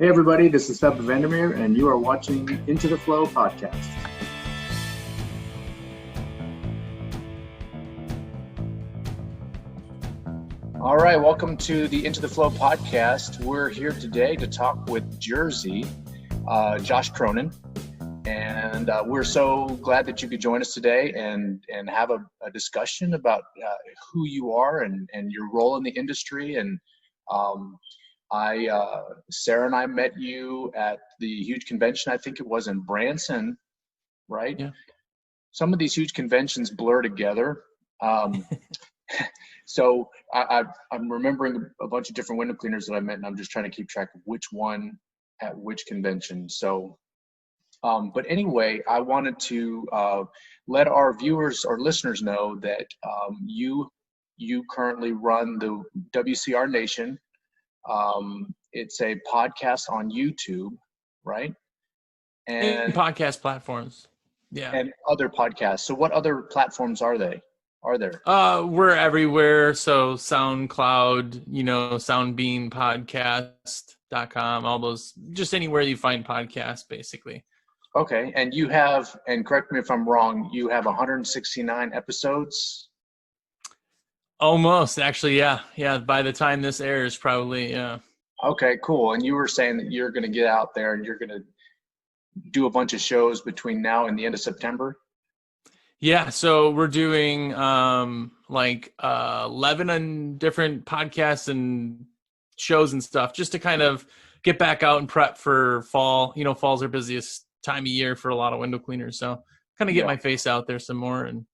Hey everybody, this is Phebe Meer, and you are watching Into the Flow podcast. All right, welcome to the Into the Flow podcast. We're here today to talk with Jersey, Josh Cronin, and we're so glad that you could join us today and have a discussion about who you are and your role in the industry. And Sarah and I met you at the huge convention. I think it was in Branson, right? Yeah. Some of these huge conventions blur together. So I'm remembering a bunch of different window cleaners that I met, and I'm just trying to keep track of which one at which convention. So, but anyway, I wanted to let our viewers or listeners know that you currently run the WCR Nation. It's a podcast on YouTube, right? And podcast platforms. Yeah. And other podcasts. So what other platforms are there? We're everywhere. So SoundCloud, Soundbeam podcast.com, all those, just anywhere you find podcasts, basically. Okay. And you have, and correct me if I'm wrong, you have 169 episodes? Almost, actually. Yeah. Yeah. By the time this airs, probably. Yeah. Okay, cool. And you were saying that you're going to get out there and you're going to do a bunch of shows between now and the end of September? Yeah, so we're doing 11 different podcasts and shows and stuff just to kind of get back out and prep for fall. Fall's our busiest time of year for a lot of window cleaners. So kind of get my face out there some more and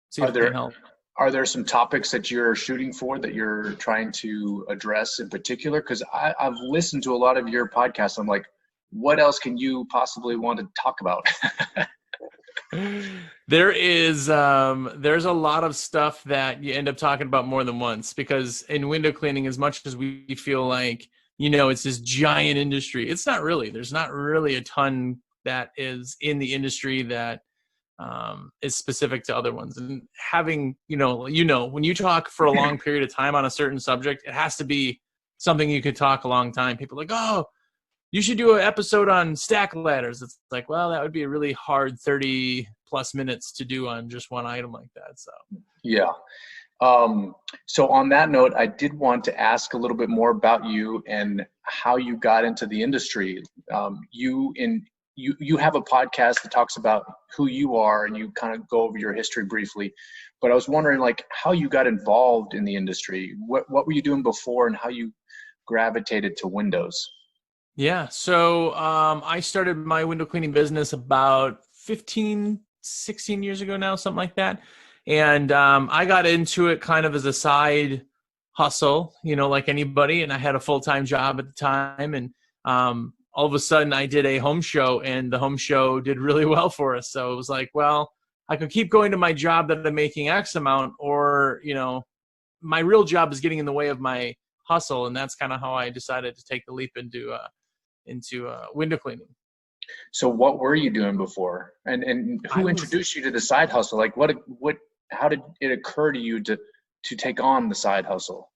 see if it can help. Are there some topics that you're shooting for that you're trying to address in particular? Because I've listened to a lot of your podcasts. I'm like, what else can you possibly want to talk about? There's a lot of stuff that you end up talking about more than once, because in window cleaning, as much as we feel like, it's this giant industry, it's not really. There's not really a ton that is in the industry that is specific to other ones. And having, when you talk for a long period of time on a certain subject, it has to be something you could talk a long time. People are like, oh, you should do an episode on stack ladders. It's like, well, that would be a really hard 30 plus minutes to do on just one item like that. So, yeah. So on that note, I did want to ask a little bit more about you and how you got into the industry. You have a podcast that talks about who you are, and you kind of go over your history briefly, but I was wondering like how you got involved in the industry. What were you doing before and how you gravitated to windows? Yeah. So I started my window cleaning business about 15, 16 years ago now, something like that. And I got into it kind of as a side hustle, like anybody. And I had a full-time job at the time. And all of a sudden I did a home show, and the home show did really well for us. So it was like, well, I could keep going to my job that I'm making X amount, or, my real job is getting in the way of my hustle. And that's kind of how I decided to take the leap into window cleaning. So what were you doing before, and who introduced you to the side hustle? Like how did it occur to you to take on the side hustle?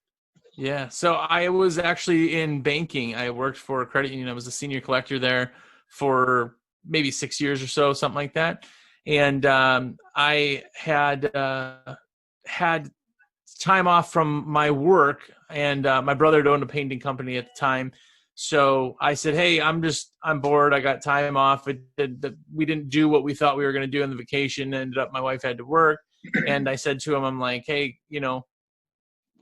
Yeah. So I was actually in banking. I worked for a credit union. I was a senior collector there for maybe 6 years or so, something like that. And I had time off from my work, and my brother had owned a painting company at the time. So I said, hey, I'm bored. I got time off. We didn't do what we thought we were going to do on the vacation. Ended up, my wife had to work. And I said to him, I'm like, hey,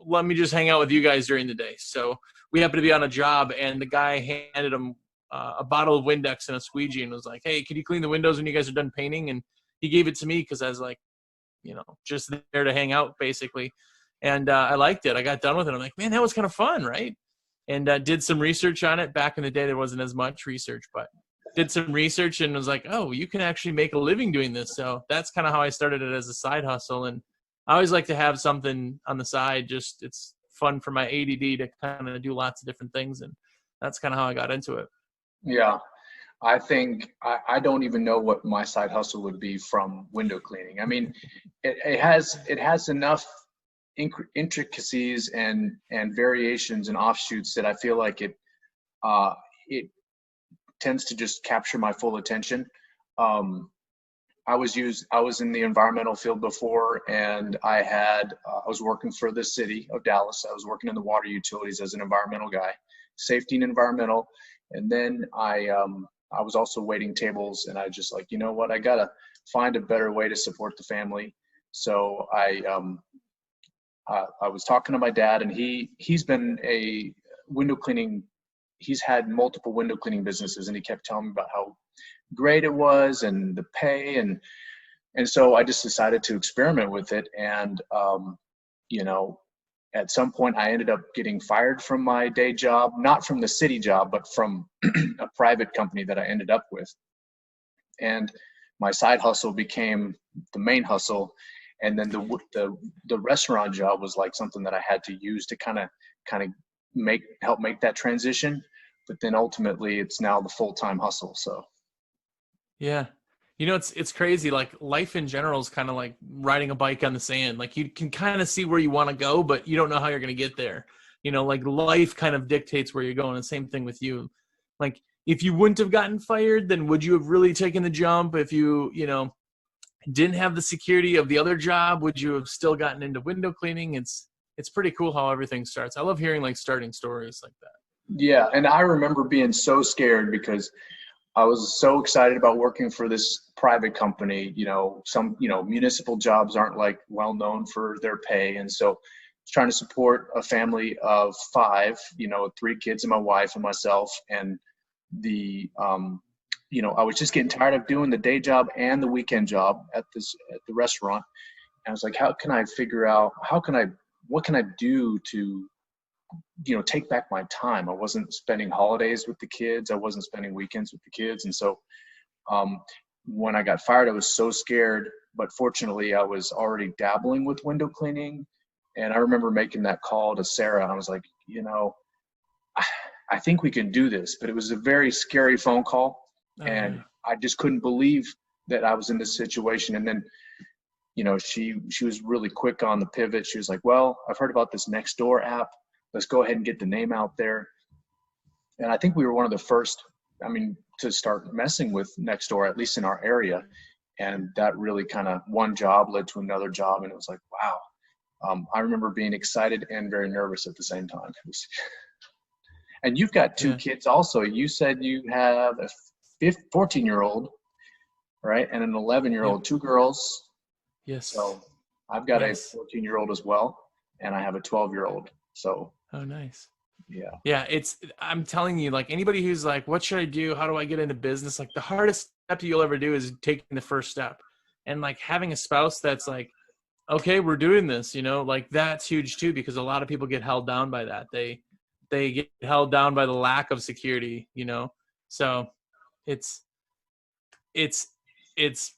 let me just hang out with you guys during the day. So we happened to be on a job, and the guy handed him a bottle of Windex and a squeegee and was like, hey, can you clean the windows when you guys are done painting? And he gave it to me because I was like, just there to hang out basically. And I liked it. I got done with it. I'm like, man, that was kind of fun, right? And did some research on it. Back in the day, there wasn't as much research, but did some research and was like, oh, you can actually make a living doing this. So that's kind of how I started it as a side hustle. And I always like to have something on the side. Just it's fun for my ADD to kind of do lots of different things. And that's kind of how I got into it. Yeah. I think I don't even know what my side hustle would be from window cleaning. I mean, it has enough intricacies and variations and offshoots that I feel like it tends to just capture my full attention. I was in the environmental field before, and I was working for the city of Dallas. I was working in the water utilities as an environmental guy, safety and environmental. And then I was also waiting tables, and I just like, you know what, I gotta find a better way to support the family. So I was talking to my dad, and he's been a window cleaning. He's had multiple window cleaning businesses, and he kept telling me about how great it was and the pay. And so I just decided to experiment with it. And, you know, at some point I ended up getting fired from my day job, not from the city job, but from a private company that I ended up with. And my side hustle became the main hustle. And then the restaurant job was like something that I had to use to kind of help make that transition. But then ultimately it's now the full-time hustle. So. Yeah. You know, it's crazy. Like life in general is kind of like riding a bike on the sand. Like you can kind of see where you want to go, but you don't know how you're going to get there. You know, like life kind of dictates where you're going. The same thing with you. Like if you wouldn't have gotten fired, then would you have really taken the jump? If you didn't have the security of the other job, would you have still gotten into window cleaning? It's pretty cool how everything starts. I love hearing like starting stories like that. Yeah. And I remember being so scared because I was so excited about working for this private company. Some municipal jobs aren't like well known for their pay. And so I was trying to support a family of 5, 3 kids and my wife and myself. And I was just getting tired of doing the day job and the weekend job at the restaurant. And I was like, what can I do to, take back my time? I wasn't spending holidays with the kids. I wasn't spending weekends with the kids. And so when I got fired, I was so scared, but fortunately I was already dabbling with window cleaning. And I remember making that call to Sarah. I was like, I think we can do this, but it was a very scary phone call. And I just couldn't believe that I was in this situation. And then, she was really quick on the pivot. She was like, well, I've heard about this Nextdoor app. Let's go ahead and get the name out there. And I think we were one of the first, to start messing with Nextdoor, at least in our area. And that really kind of one job led to another job. And it was like, wow. I remember being excited and very nervous at the same time. And you've got 2 kids also. You said you have a 14-year-old, right? And an 11-year-old, 2 girls. Yes. So I've got a 14-year-old as well, and I have a 12-year-old. So. Oh, nice. Yeah. Yeah. I'm telling you, like anybody who's like, what should I do? How do I get into business? Like the hardest step you'll ever do is taking the first step. And like having a spouse that's like, okay, we're doing this, like that's huge too, because a lot of people get held down by that. They get held down by the lack of security, so it's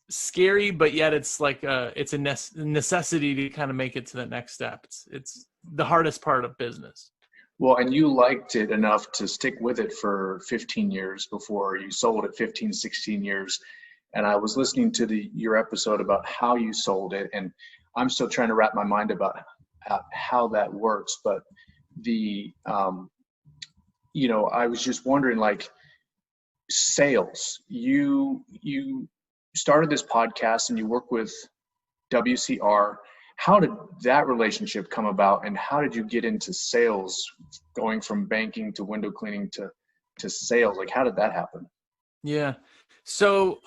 scary, but yet it's like it's a necessity to kind of make it to the next step. It's the hardest part of business. Well, and you liked it enough to stick with it for 15 years before you sold it, 15, 16 years. And I was listening to your episode about how you sold it, and I'm still trying to wrap my mind about how that works. But I was just wondering, like, sales, you started this podcast and you work with WCR. How did that relationship come about, and how did you get into sales, going from banking to window cleaning to sales? Like, how did that happen? Yeah. So,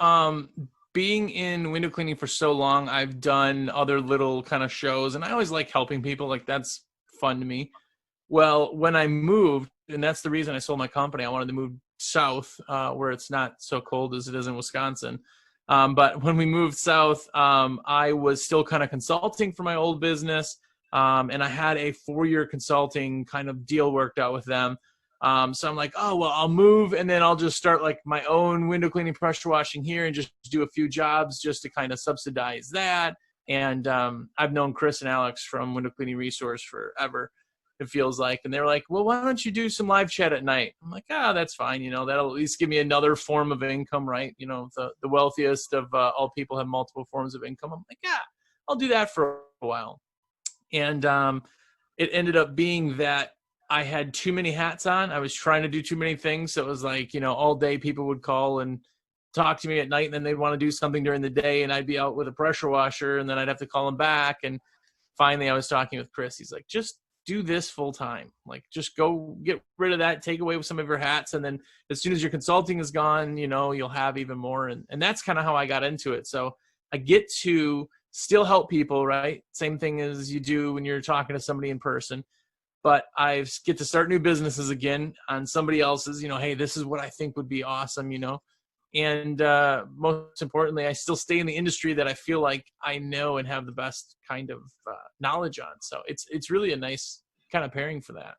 being in window cleaning for so long, I've done other little kind of shows, and I always like helping people. Like that's fun to me. Well, when I moved, and that's the reason I sold my company, I wanted to move south, where it's not so cold as it is in Wisconsin. But when we moved south, I was still kind of consulting for my old business. And I had a 4-year consulting kind of deal worked out with them. So I'm like, oh, well, I'll move and then I'll just start like my own window cleaning, pressure washing here and just do a few jobs just to kind of subsidize that. And I've known Chris and Alex from Window Cleaning Resource forever, it feels like. And they're like, well, why don't you do some live chat at night? I'm like, that's fine. That'll at least give me another form of income, right? The wealthiest of all people have multiple forms of income. I'm like, I'll do that for a while. And it ended up being that I had too many hats on. I was trying to do too many things. So it was like, all day people would call and talk to me at night, and then they'd want to do something during the day, and I'd be out with a pressure washer, and then I'd have to call them back. And finally I was talking with Chris. He's like, just do this full time. Like, just go get rid of that, take away some of your hats. And then as soon as your consulting is gone, you'll have even more. And that's kind of how I got into it. So I get to still help people, right? Same thing as you do when you're talking to somebody in person, but I get to start new businesses again on somebody else's, hey, this is what I think would be awesome, and most importantly, I still stay in the industry that I feel like I know and have the best kind of knowledge on. So it's really a nice kind of pairing for that.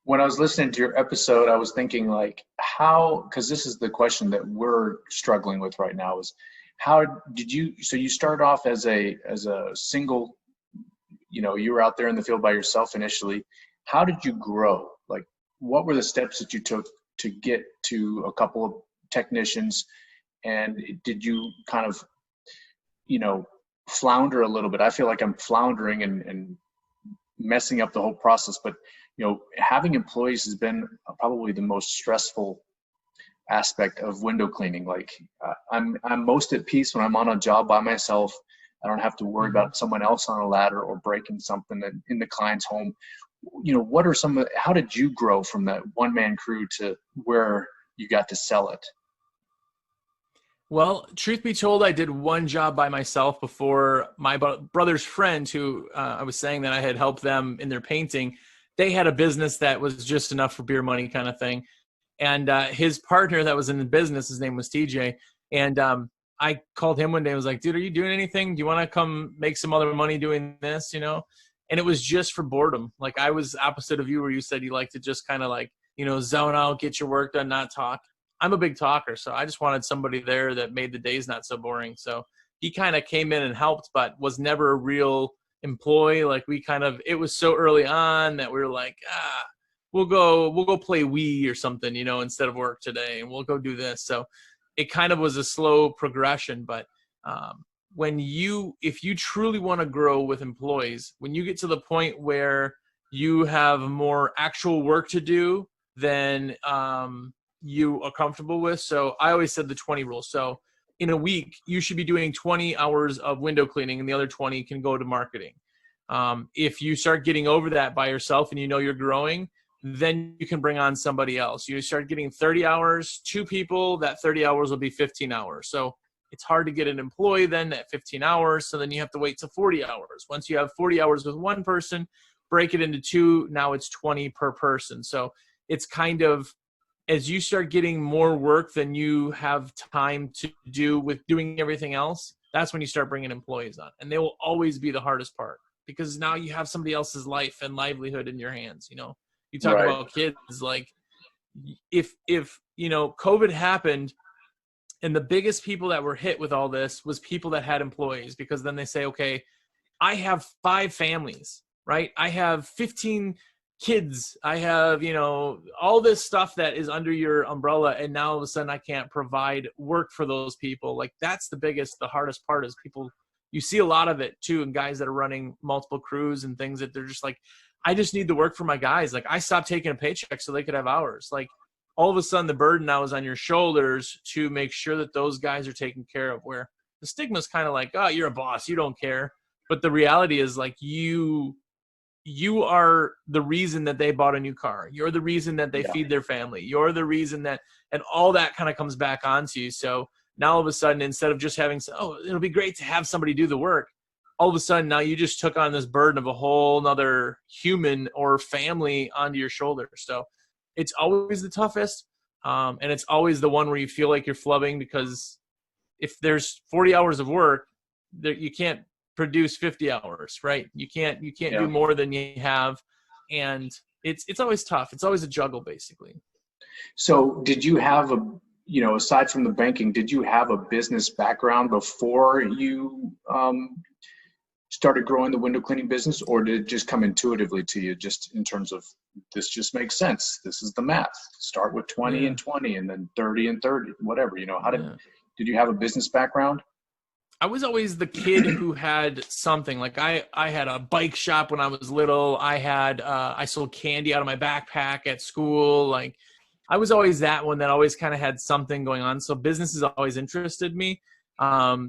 When I was listening to your episode, I was thinking like because this is the question that we're struggling with right now, is how did you, so you started off as a single, you were out there in the field by yourself initially. How did you grow? Like, what were the steps that you took to get to a couple of technicians? And did you kind of, flounder a little bit? I feel like I'm floundering and messing up the whole process, but having employees has been probably the most stressful aspect of window cleaning. Like, I'm most at peace when I'm on a job by myself. I don't have to worry about someone else on a ladder or breaking something in the client's home. What are how did you grow from that one-man crew to where you got to sell it? Well, truth be told, I did one job by myself before my brother's friend, who I was saying that I had helped them in their painting. They had a business that was just enough for beer money kind of thing. And his partner that was in the business, his name was TJ. And I called him one day and was like, dude, are you doing anything? Do you want to come make some other money doing this, And it was just for boredom. Like, I was opposite of you, where you said you like to just kind of like, zone out, get your work done, not talk. I'm a big talker, so I just wanted somebody there that made the days not so boring. So he kind of came in and helped, but was never a real employee. Like, it was so early on that we were like, we'll go play Wii or something, instead of work today, and we'll go do this. So it kind of was a slow progression. But if you truly want to grow with employees, when you get to the point where you have more actual work to do than you are comfortable with. So I always said the 20 rule. So in a week, you should be doing 20 hours of window cleaning, and the other 20 can go to marketing. If you start getting over that by yourself and you're growing, then you can bring on somebody else. You start getting 30 hours, 2 people, that 30 hours will be 15 hours. So it's hard to get an employee then at 15 hours. So then you have to wait to 40 hours. Once you have 40 hours with one person, break it into 2. Now it's 20 per person. So it's kind of, as you start getting more work than you have time to do with doing everything else, that's when you start bringing employees on. And they will always be the hardest part, because now you have somebody else's life and livelihood in your hands. You talk Right. about kids, like if COVID happened, and the biggest people that were hit with all this was people that had employees, because then they say, okay, I have 5 families, right? I have 15 kids. I have, all this stuff that is under your umbrella. And now all of a sudden I can't provide work for those people. Like, that's the hardest part, is people, you see a lot of it too, and guys that are running multiple crews and things, that they're just like, I just need the work for my guys. Like, I stopped taking a paycheck so they could have hours. Like, all of a sudden the burden now is on your shoulders to make sure that those guys are taken care of, where the stigma is kind of like, oh, you're a boss, you don't care. But the reality is, like, you are the reason that they bought a new car. You're the reason that they feed their family. You're the reason that, and all that kind of comes back onto you. So now all of a sudden, instead of just having, it'll be great to have somebody do the work, all of a sudden now you just took on this burden of a whole nother human or family onto your shoulders. So it's always the toughest. And it's always the one where you feel like you're flubbing, because if there's 40 hours of work, you can't produce 50 hours, right? You can't do more than you have. And it's always tough. It's always a juggle, basically. So did you have aside from the banking, did you have a business background before you started growing the window cleaning business, or did it just come intuitively to you, just in terms of, this just makes sense, this is the math, start with 20 and 20 and then 30 and 30, whatever, did you have a business background? I was always the kid who had something. Like I had a bike shop when I was little. I sold candy out of my backpack at school. Like I was always that one that always kind of had something going on. So business has always interested me.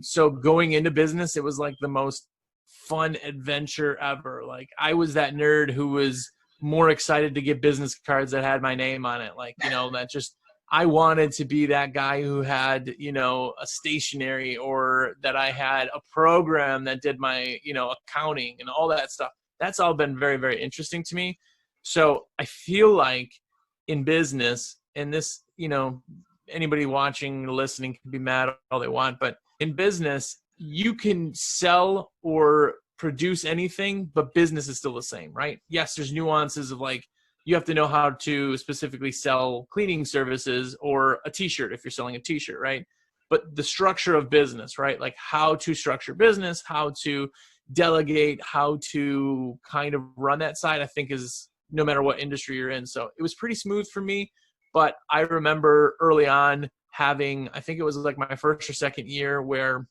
So going into business, it was like the most fun adventure ever. Like I was that nerd who was more excited to get business cards that had my name on it. Like, that just, I wanted to be that guy who had, a stationery, or that I had a program that did my, accounting and all that stuff. That's all been very, very interesting to me. So I feel like in business, and this, anybody watching or listening can be mad all they want, but in business, you can sell or produce anything, but business is still the same, right? Yes, there's nuances of like, you have to know how to specifically sell cleaning services or a t-shirt if you're selling a t-shirt, right? But the structure of business, right? Like how to structure business, how to delegate, how to kind of run that side, I think is no matter what industry you're in. So it was pretty smooth for me. But I remember early on having, I think it was like my first or second year where,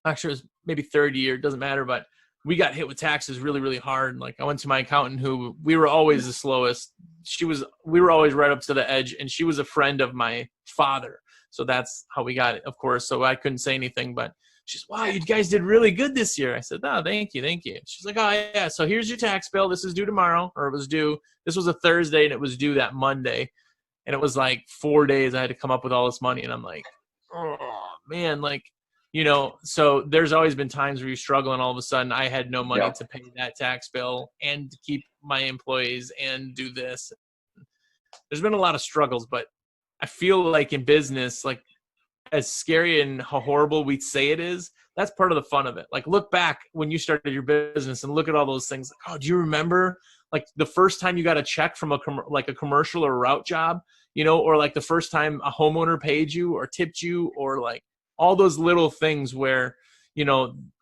actually it was maybe third year, it doesn't matter, but we got hit with taxes really, really hard. Like I went to my accountant who we were always the slowest. We were always right up to the edge, and she was a friend of my father. So that's how we got it, of course. So I couldn't say anything, but she's, wow, you guys did really good this year. I said, oh, thank you. She's like, oh yeah, so here's your tax bill. This is due tomorrow, or it was due. This was a Thursday and it was due that Monday. And it was like 4 days I had to come up with all this money. And I'm like, oh man, like, so there's always been times where you struggle and all of a sudden I had no money to pay that tax bill and to keep my employees and do this. There's been a lot of struggles, but I feel like in business, like as scary and how horrible we say it is, that's part of the fun of it. Like look back when you started your business and look at all those things. Like, oh, do you remember like the first time you got a check from a commercial or a route job, or like the first time a homeowner paid you or tipped you, or like all those little things where,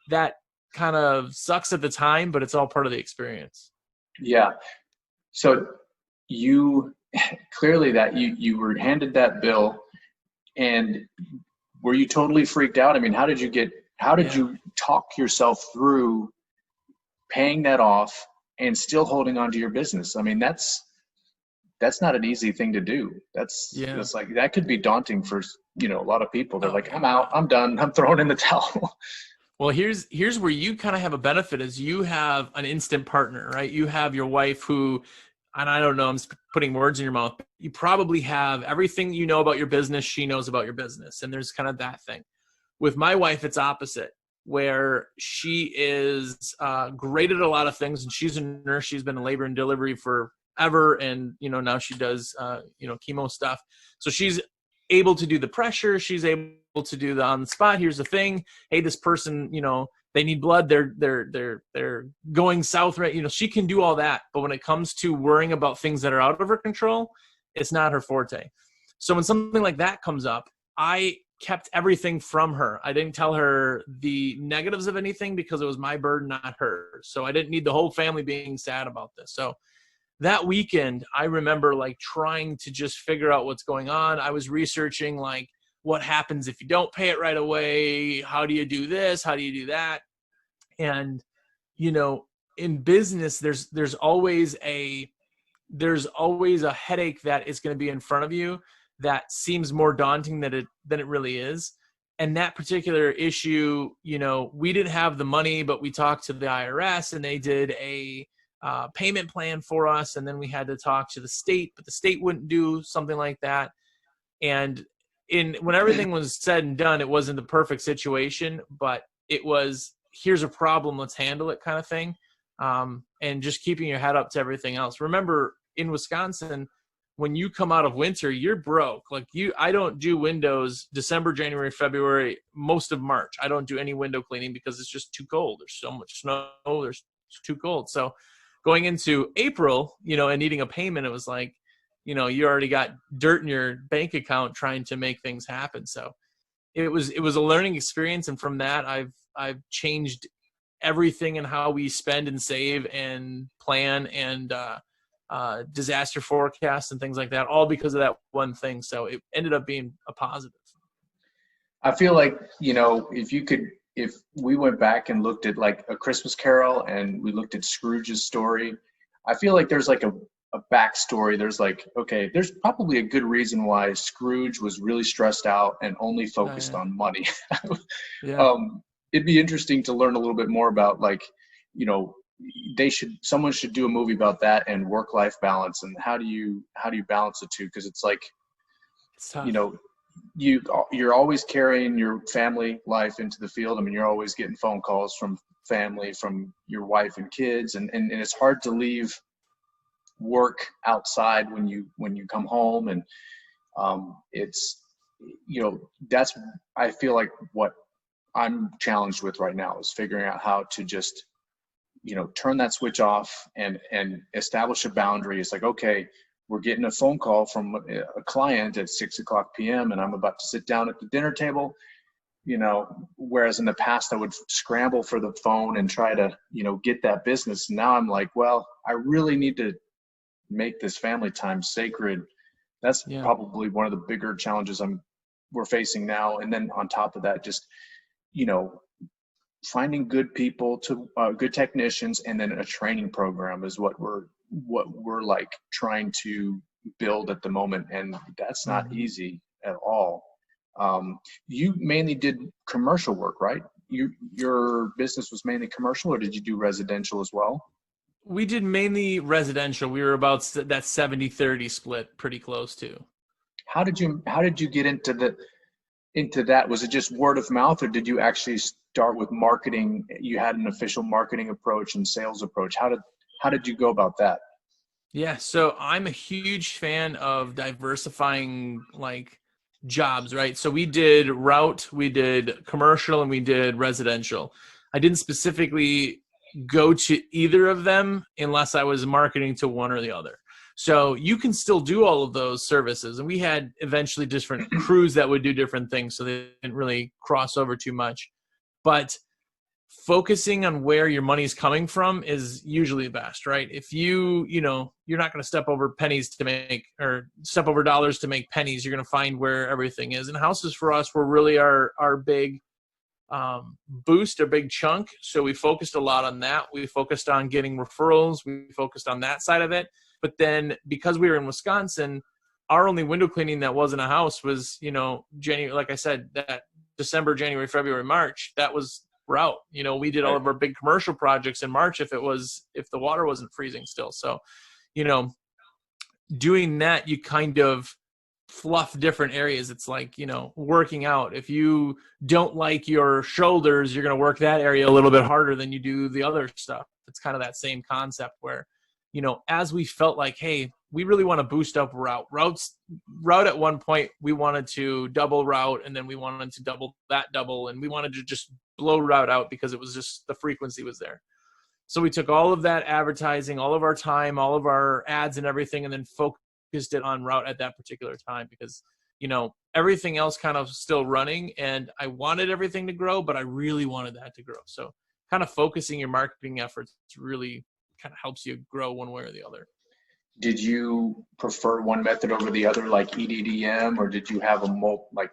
that kind of sucks at the time, but it's all part of the experience. Yeah. So you clearly that you were handed that bill, and were you totally freaked out? I mean, how did you talk yourself through paying that off and still holding on to your business? I mean, that's not an easy thing to do. That's like, that could be daunting for, a lot of people. They're like, I'm out, I'm done, I'm throwing in the towel. Well, here's where you kind of have a benefit is you have an instant partner, right? You have your wife who, and I don't know, I'm putting words in your mouth. You probably have everything you know about your business. She knows about your business. And there's kind of that thing. With my wife, it's opposite, where she is great at a lot of things. And she's a nurse. She's been in labor and delivery forever. And, now she does, chemo stuff. So she's able to do the pressure. She's able to do the on the spot. Here's the thing. Hey, this person, they need blood. They're going south, right? She can do all that. But when it comes to worrying about things that are out of her control, it's not her forte. So when something like that comes up, I kept everything from her. I didn't tell her the negatives of anything because it was my burden, not hers. So I didn't need the whole family being sad about this. So that weekend, I remember like trying to just figure out what's going on. I was researching like what happens if you don't pay it right away. How do you do this? How do you do that? And, in business, there's always a headache that is going to be in front of you that seems more daunting than it really is. And that particular issue, we didn't have the money, but we talked to the IRS and they did a payment plan for us. And then we had to talk to the state, but the state wouldn't do something like that. And when everything was said and done, it wasn't the perfect situation, but it was, here's a problem, let's handle it kind of thing. And just keeping your head up to everything else. Remember in Wisconsin, when you come out of winter, you're broke. Like I don't do windows December, January, February, most of March. I don't do any window cleaning because it's just too it's so much snow. It's too cold. So going into April, and needing a payment, it was like, you already got dirt in your bank account trying to make things happen. So it was a learning experience. And from that, I've changed everything in how we spend and save and plan and disaster forecasts and things like that, all because of that one thing. So it ended up being a positive. I feel like, if you could if we went back and looked at like A Christmas Carol and we looked at Scrooge's story, I feel like there's like a backstory. There's like, okay, there's probably a good reason why Scrooge was really stressed out and only focused on money. Yeah. It'd be interesting to learn a little bit more about, like, someone should do a movie about that and work-life balance, and how do you balance the two? Because it's like, you're always carrying your family life into the field. I mean, you're always getting phone calls from family, from your wife and kids, and it's hard to leave work outside when you come home. And it's, that's, I feel like what I'm challenged with right now is figuring out how to just, turn that switch off and establish a boundary. It's like, okay, we're getting a phone call from a client at 6:00 p.m. and I'm about to sit down at the dinner table, whereas in the past I would scramble for the phone and try to, get that business. Now I'm like, well, I really need to make this family time sacred. That's probably one of the bigger challenges we're facing now. And then on top of that, just, finding good people good technicians, and then a training program is what we're like trying to build at the moment. And that's not easy at all. You mainly did commercial work, right? Your business was mainly commercial, or did you do residential as well? We did mainly residential. We were about that 70-30 split, pretty close to. How did you get into that? Was it just word of mouth, or did you actually start with marketing? You had an official marketing approach and sales approach. How did you go about that? Yeah, so I'm a huge fan of diversifying like jobs, right? So we did route, we did commercial, and we did residential. I didn't specifically go to either of them unless I was marketing to one or the other. So you can still do all of those services. And we had eventually different crews that would do different things, so they didn't really cross over too much. But focusing on where your money is coming from is usually the best, right? If you're not going to step over pennies to make, or step over dollars to make pennies. You're going to find where everything is. And houses for us were really our big boost, a big chunk. So we focused a lot on that. We focused on getting referrals. We focused on that side of it. But then because we were in Wisconsin, our only window cleaning that wasn't a house was, January, like I said, that December, January, February, March, that was route. We did all of our big commercial projects in March if the water wasn't freezing still. So, doing that, you kind of fluff different areas. It's like, working out. If you don't like your shoulders, you're going to work that area a little bit harder than you do the other stuff. It's kind of that same concept where, as we felt like, hey, we really want to boost up route at one point, we wanted to double route, and then we wanted to double, and we wanted to just blow route out because it was just the frequency was there. So we took all of that advertising, all of our time, all of our ads and everything, and then focused it on route at that particular time because, everything else kind of still running, and I wanted everything to grow, but I really wanted that to grow. So kind of focusing your marketing efforts really kind of helps you grow one way or the other. Did you prefer one method over the other, like EDDM, or did you have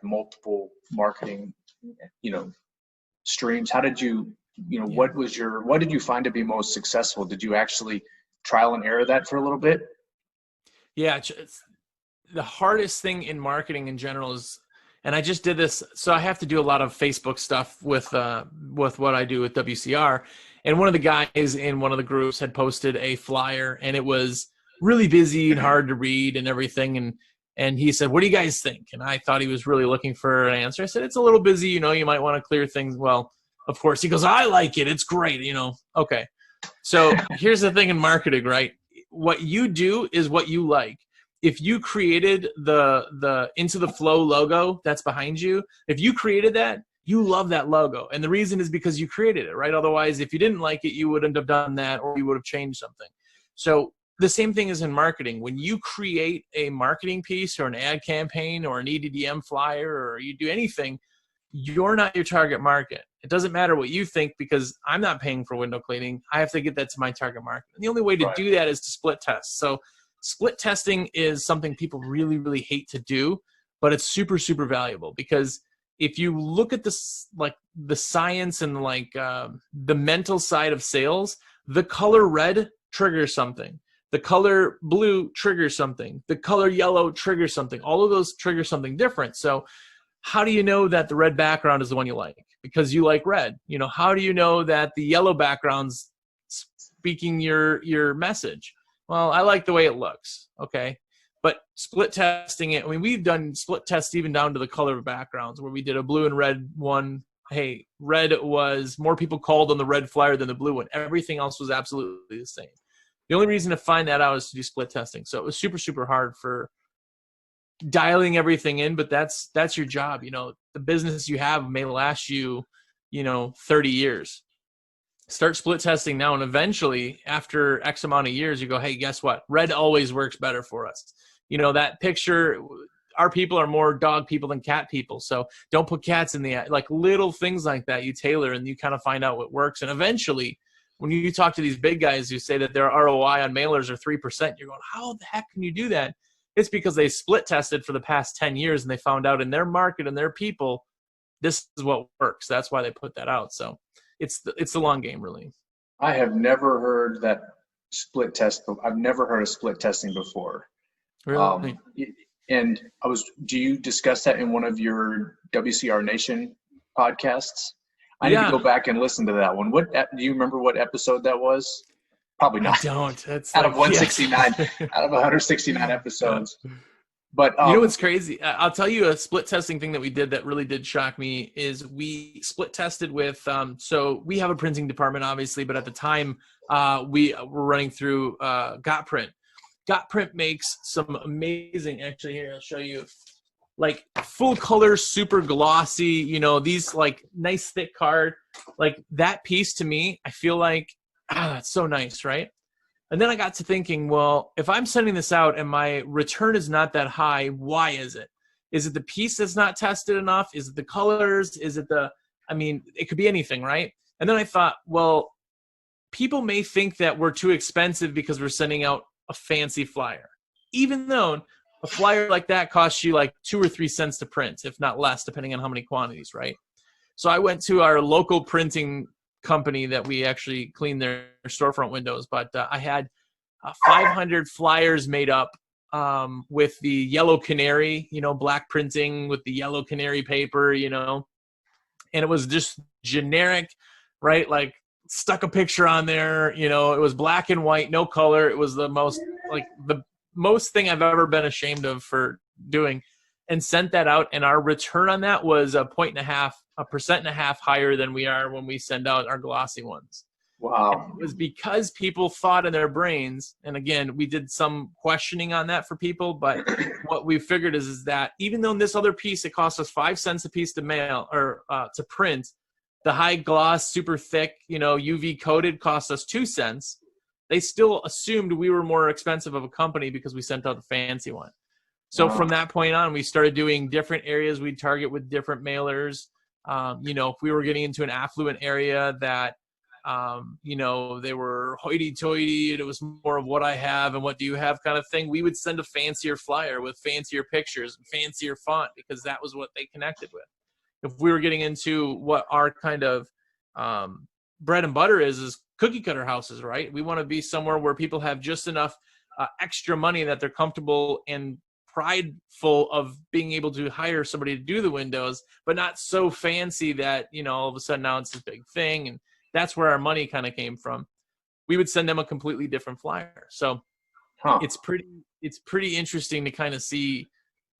multiple marketing, streams? How did you, what did you find to be most successful? Did you actually trial and error that for a little bit? Yeah. The hardest thing in marketing in general is, and I just did this, so I have to do a lot of Facebook stuff with what I do with WCR. And one of the guys in one of the groups had posted a flyer, and it was really busy and hard to read and everything. And he said, "What do you guys think?" And I thought he was really looking for an answer. I said, "It's a little busy, you might want to clear things." Well, of course, he goes, "I like it. It's great." Okay. So here's the thing in marketing, right? What you do is what you like. If you created the Into the Flow logo that's behind you, if you created that, you love that logo. And the reason is because you created it, right? Otherwise, if you didn't like it, you wouldn't have done that, or you would have changed something. So the same thing is in marketing. When you create a marketing piece or an ad campaign or an EDDM flyer, or you do anything, you're not your target market. It doesn't matter what you think, because I'm not paying for window cleaning. I have to get that to my target market. And the only way to do that is to split test. So split testing is something people really, really hate to do, but it's super, super valuable, because if you look at this, like the science and like the mental side of sales, the color red triggers something. The color blue triggers something. The color yellow triggers something. All of those trigger something different. So how do you know that the red background is the one you like? Because you like red. You know, how do you know that the yellow background's speaking your message? Well, I like the way it looks. Okay. But split testing it, I mean, we've done split tests even down to the color of backgrounds where we did a blue and red one. Hey, red was more people called on the red flyer than the blue one. Everything else was absolutely the same. The only reason to find that out is to do split testing. So it was super, super hard for dialing everything in, but that's your job. You know, the business you have may last you, 30 years. Start split testing now, and eventually after X amount of years, you go, hey, guess what? Red always works better for us. You know, that picture, our people are more dog people than cat people. So don't put cats in the, like little things like that you tailor and you kind of find out what works. And eventually when you talk to these big guys who say that their ROI on mailers are 3%, you're going, how the heck can you do that? It's because they split tested for the past 10 years and they found out in their market and their people, this is what works. That's why they put that out. So it's the long game, really. I have never heard that split test. I've never heard of split testing before. Really? And do you discuss that in one of your WCR Nation podcasts? I need to go back and listen to that one. Do you remember what episode that was? Probably not. I don't. That's out of 169, out of 169 episodes. But you know what's crazy? I'll tell you a split testing thing that we did that really did shock me is we split tested with, so we have a printing department, obviously, but at the time we were running through GotPrint. GotPrint makes some amazing, actually here, I'll show you, like full color, super glossy, these like nice thick card, like that piece to me, I feel like, that's so nice, right? And then I got to thinking, well, if I'm sending this out and my return is not that high, why is it? Is it the piece that's not tested enough? Is it the colors? Is it it could be anything, right? And then I thought, well, people may think that we're too expensive because we're sending out a fancy flyer, even though a flyer like that costs you like 2 or 3 cents to print, if not less, depending on how many quantities, right? So I went to our local printing company that we actually clean their storefront windows, but I had 500 flyers made up with the yellow canary, black printing with the yellow canary paper, and it was just generic, right? Like stuck a picture on there, it was black and white, no color. It was the most thing I've ever been ashamed of for doing, and sent that out. And our return on that was 1.5% higher than we are when we send out our glossy ones. Wow. And it was because people thought in their brains, and again, we did some questioning on that for people, but what we figured is that even though in this other piece, it cost us 5 cents a piece to mail or to print, the high gloss, super thick, UV coated cost us 2 cents. They still assumed we were more expensive of a company because we sent out the fancy one. So from that point on, we started doing different areas we'd target with different mailers. If we were getting into an affluent area that, they were hoity-toity and it was more of what I have and what do you have kind of thing, we would send a fancier flyer with fancier pictures and fancier font because that was what they connected with. If we were getting into what our kind of bread and butter is cookie cutter houses, right? We want to be somewhere where people have just enough extra money that they're comfortable and prideful of being able to hire somebody to do the windows, but not so fancy that, all of a sudden now it's this big thing. And that's where our money kind of came from. We would send them a completely different flyer. So it's pretty interesting to kind of see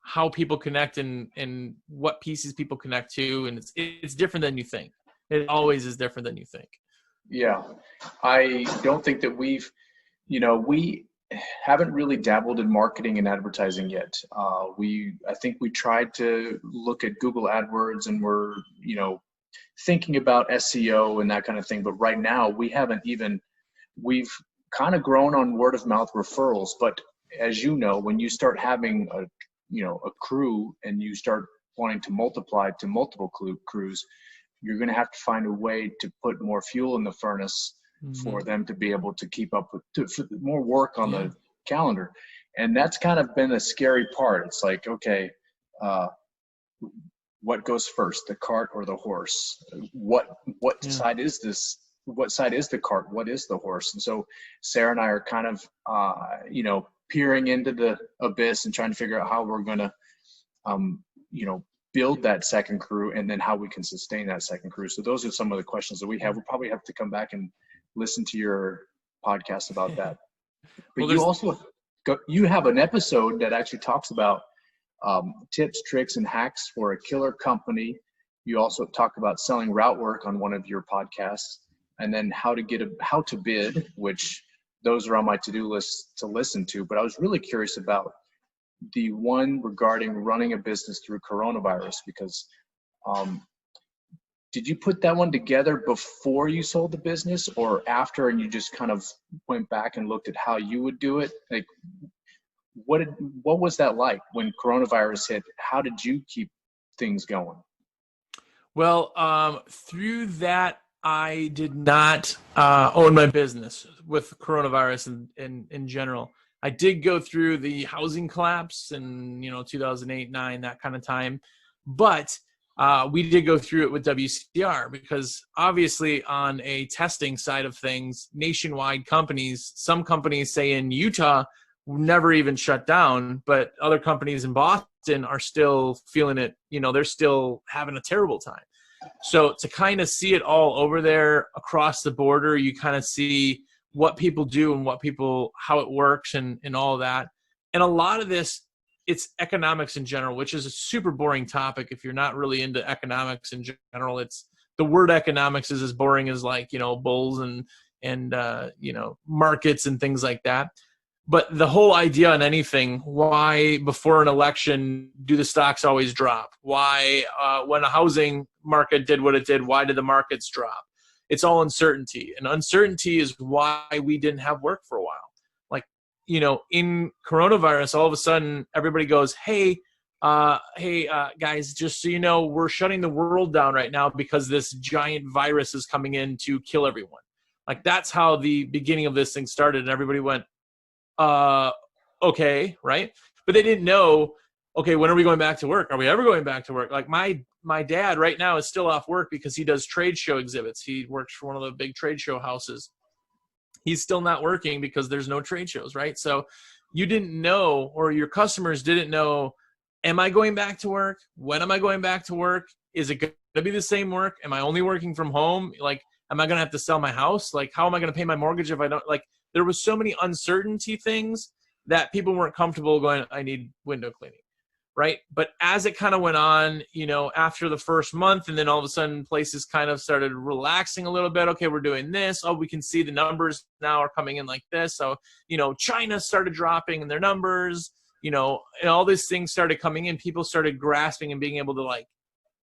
how people connect and what pieces people connect to. And it's different than you think. It always is different than you think. Yeah. I don't think that we haven't really dabbled in marketing and advertising yet. I think we tried to look at Google AdWords and we're, thinking about SEO and that kind of thing. But right now we've kind of grown on word of mouth referrals. But as you know, when you start having a crew and you start wanting to multiply to multiple crews, you're going to have to find a way to put more fuel in the furnace for them to be able to keep up with more work on the calendar. And that's kind of been a scary part. It's like, okay, what goes first, the cart or the horse? What side is this? What side is the cart? What is the horse? And so Sarah and I are kind of, peering into the abyss and trying to figure out how we're going to, build that second crew, and then how we can sustain that second crew. So those are some of the questions that we have. We'll probably have to come back and listen to your podcast about that. But you have an episode that actually talks about tips, tricks, and hacks for a killer company. You also talk about selling route work on one of your podcasts, and then how to bid, which those are on my to-do list to listen to. But I was really curious about the one regarding running a business through coronavirus, because did you put that one together before you sold the business or after, and you just kind of went back and looked at how you would do it? Like, what was that like when coronavirus hit? How did you keep things going? Well, through that, I did not own my business with coronavirus in general. I did go through the housing collapse in 2008, 2009, that kind of time, but we did go through it with WCR, because obviously on a testing side of things, nationwide companies, some companies say in Utah never even shut down, but other companies in Boston are still feeling it. They're still having a terrible time. So to kind of see it all over there across the border, you kind of see what people do and how it works and all of that. And a lot of this, it's economics in general, which is a super boring topic. If you're not really into economics in general, the word economics is as boring as bulls and markets and things like that. But the whole idea on anything, why before an election do the stocks always drop? Why when a housing market did what it did, why did the markets drop? It's all uncertainty. And uncertainty is why we didn't have work for a while. In coronavirus, all of a sudden everybody goes, hey, guys, just so you know, we're shutting the world down right now because this giant virus is coming in to kill everyone. That's how the beginning of this thing started. And everybody went, okay, right? But they didn't know, okay, when are we going back to work? Are we ever going back to work? My dad right now is still off work because he does trade show exhibits. He works for one of the big trade show houses. He's still not working because there's no trade shows, right? So you didn't know, or your customers didn't know, am I going back to work? When am I going back to work? Is it going to be the same work? Am I only working from home? Am I going to have to sell my house? How am I going to pay my mortgage if I don't? There was so many uncertainty things that people weren't comfortable going, I need window cleaning, right? But as it kind of went on, after the first month, and then all of a sudden places kind of started relaxing a little bit. Okay, we're doing this. Oh, we can see the numbers now are coming in like this. So, China started dropping in their numbers, and all these things started coming in. People started grasping and being able to